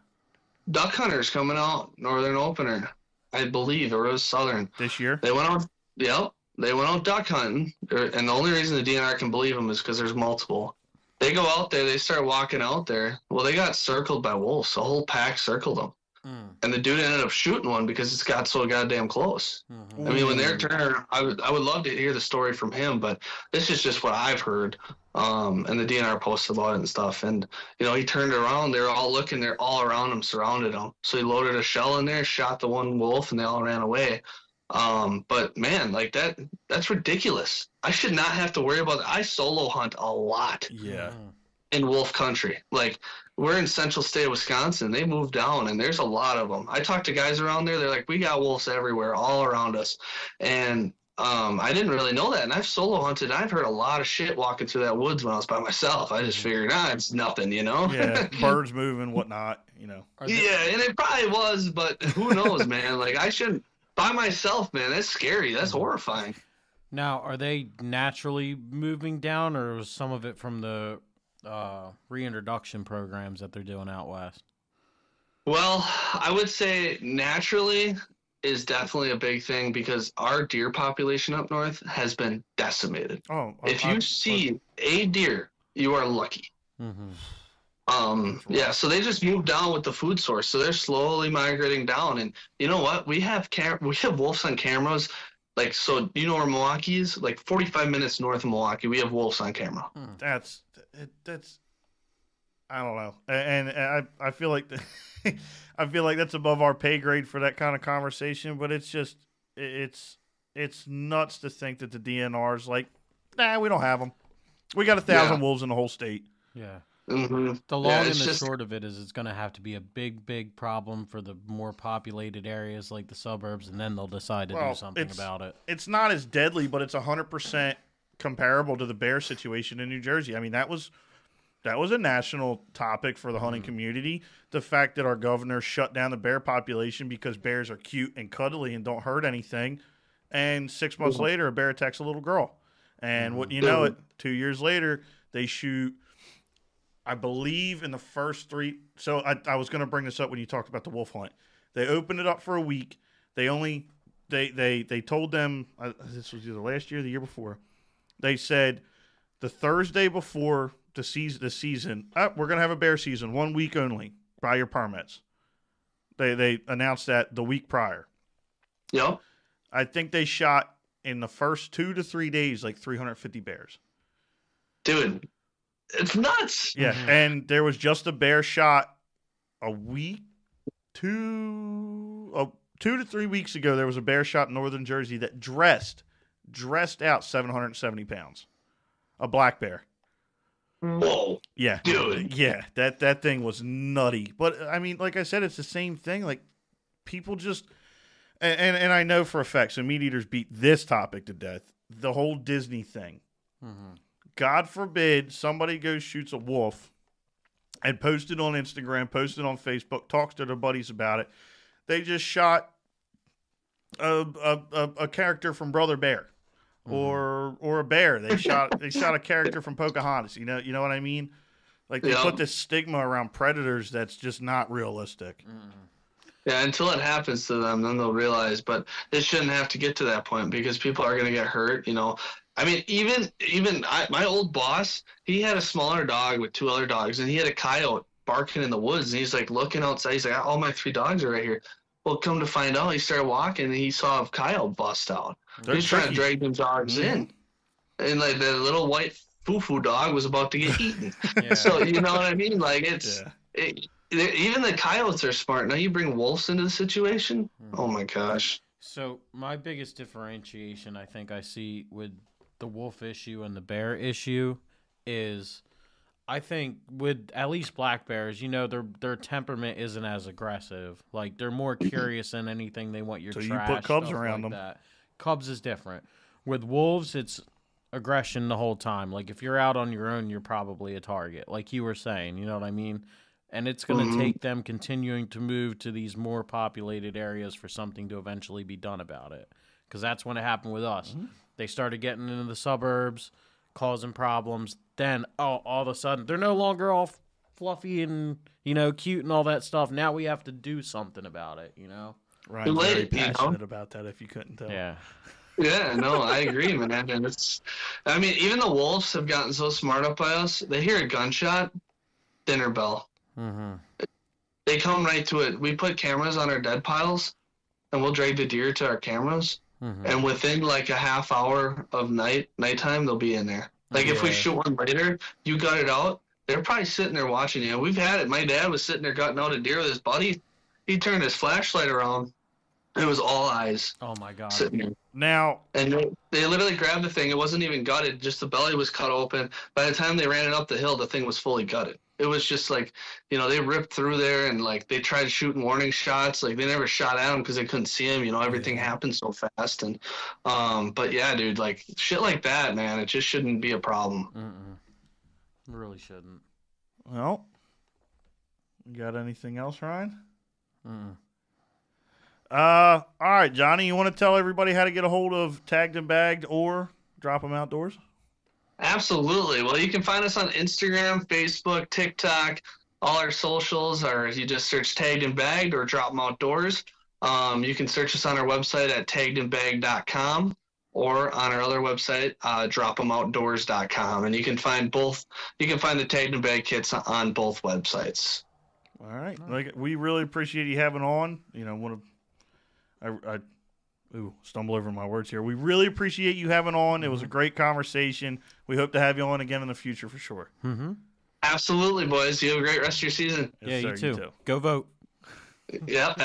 duck hunters coming out, Northern Opener, I believe, or it was Southern. This year? They went out, yep, they went out duck hunting, and the only reason the DNR can believe them is because there's multiple. They go out there, they start walking out there. Well, they got circled by wolves. A whole pack circled them. And the dude ended up shooting one because it's got so goddamn close. I mean, when they're turning, I would love to hear the story from him, but this is just what I've heard. And the DNR posted about it and stuff. And, he turned around. They're all looking. They're all around him, surrounded him. So he loaded a shell in there, shot the one wolf, and they all ran away. But, man, like that's ridiculous. I should not have to worry about that. I solo hunt a lot. Yeah. In wolf country. Like, we're in central state of Wisconsin. They moved down, and there's a lot of them. I talked to guys around there. They're like, we got wolves everywhere, all around us. And I didn't really know that. And I've solo hunted. I've heard a lot of shit walking through that woods when I was by myself. I just figured, it's nothing, Yeah, birds moving, whatnot, Yeah, and it probably was, but who knows, man? Like, I shouldn't. By myself, man, that's scary. That's horrifying. Now, are they naturally moving down, or was some of it from the reintroduction programs that they're doing out west? Well, I would say naturally is definitely a big thing because our deer population up north has been decimated. If you see a deer, you are lucky. Yeah, so they just moved down with the food source, so they're slowly migrating down. And you know what? We have wolves on cameras. Like, so you know where Milwaukee is? Like 45 minutes north of Milwaukee, we have wolves on camera. That's I don't know, and I feel like I feel like that's above our pay grade for that kind of conversation. But it's just it's nuts to think that the DNR's like, nah, we don't have them. We got 1,000 wolves in the whole state. Yeah. Mm-hmm. The long and the short of it is it's going to have to be a big problem for the more populated areas like the suburbs, and then they'll decide to do something about it. It's not as deadly, but it's 100% comparable to the bear situation in New Jersey. I mean, that was a national topic for the hunting community. The fact that our governor shut down the bear population because bears are cute and cuddly and don't hurt anything. And 6 months later, a bear attacks a little girl. And what you know it, 2 years later, they shoot, I believe, in the first 3. So I was going to bring this up when you talked about the wolf hunt. They opened it up for a week. They told them, this was either last year or the year before, they said the Thursday before the season, we're going to have a bear season 1 week only. Buy your permits. They announced that the week prior. Yep. I think they shot in the first 2 to 3 days like 350 bears. Dude, it's nuts. Yeah, and there was just a bear shot a week, 2 to 3 weeks ago. There was a bear shot in northern Jersey that dressed out 770 pounds. A black bear. Whoa. Yeah. Dude. Yeah, that thing was nutty. But, I mean, like I said, it's the same thing. Like, people just... And I know for a fact, so meat eaters beat this topic to death. The whole Disney thing. God forbid somebody goes shoots a wolf and posts it on Instagram, posts it on Facebook, talks to their buddies about it. They just shot a character from Brother Bear. Or a bear. They shot a character from Pocahontas. You know what I mean? Like, they put this stigma around predators that's just not realistic. Yeah, until it happens to them, then they'll realize. But it shouldn't have to get to that point because people are going to get hurt. I mean, even my old boss, he had a smaller dog with 2 other dogs, and he had a coyote barking in the woods. And he's like looking outside. He's like, all my 3 dogs are right here. Well, come to find out, he started walking, and he saw a coyote bust out. He's trying to drag them dogs in, and like the little white foo-foo dog was about to get eaten. So you know what I mean? Like even the coyotes are smart. Now you bring wolves into the situation. Oh my gosh. So my biggest differentiation I think I see with the wolf issue and the bear issue is I think with at least black bears, their temperament isn't as aggressive. Like, they're more curious than anything. They want your trash. So you put cubs around them. That. Cubs is different. With wolves, it's aggression the whole time. Like, if you're out on your own, you're probably a target. Like you were saying, you know what I mean? And it's going to take them continuing to move to these more populated areas for something to eventually be done about it. Because that's when it happened with us. They started getting into the suburbs, causing problems. Then, all of a sudden, they're no longer all fluffy and cute and all that stuff. Now we have to do something about it. Ryan's very passionate about that. If you couldn't tell. Yeah. Yeah, no, I agree, man. And even the wolves have gotten so smart up by us. They hear a gunshot, dinner bell. Mm-hmm. They come right to it. We put cameras on our dead piles, and we'll drag the deer to our cameras. Mm-hmm. And within like a half hour of nighttime, they'll be in there. Like if we shoot one later, you gut it out. They're probably sitting there watching you. We've had it. My dad was sitting there gutting out a deer with his buddy. He turned his flashlight around. It was all eyes. Oh my God. Sitting there. Now, and they literally grabbed the thing. It wasn't even gutted. Just the belly was cut open. By the time they ran it up the hill, the thing was fully gutted. It was just like, they ripped through there and like they tried shooting warning shots. Like they never shot at him because they couldn't see him. Everything happened so fast. And, but yeah, dude, like shit like that, man, it just shouldn't be a problem. Mm-mm. Really shouldn't. Well, you got anything else, Ryan? Mm-mm. All right, Johnny, you want to tell everybody how to get a hold of Tagged and Bagged or Drop 'em Outdoors? Absolutely. Well, you can find us on Instagram, Facebook, TikTok. All our socials are, you just search Tagged and Bagged or Drop 'em Outdoors. You can search us on our website at taggedandbagged.com or on our other website, dropemoutdoors.com. And you can find both. You can find the Tagged and Bagged kits on both websites. All right. We really appreciate you having on. I stumble over my words here. We really appreciate you having on. It was a great conversation. We hope to have you on again in the future for sure. Mm-hmm. Absolutely, boys. You have a great rest of your season. Yes, sir, you too. Go vote. Yep.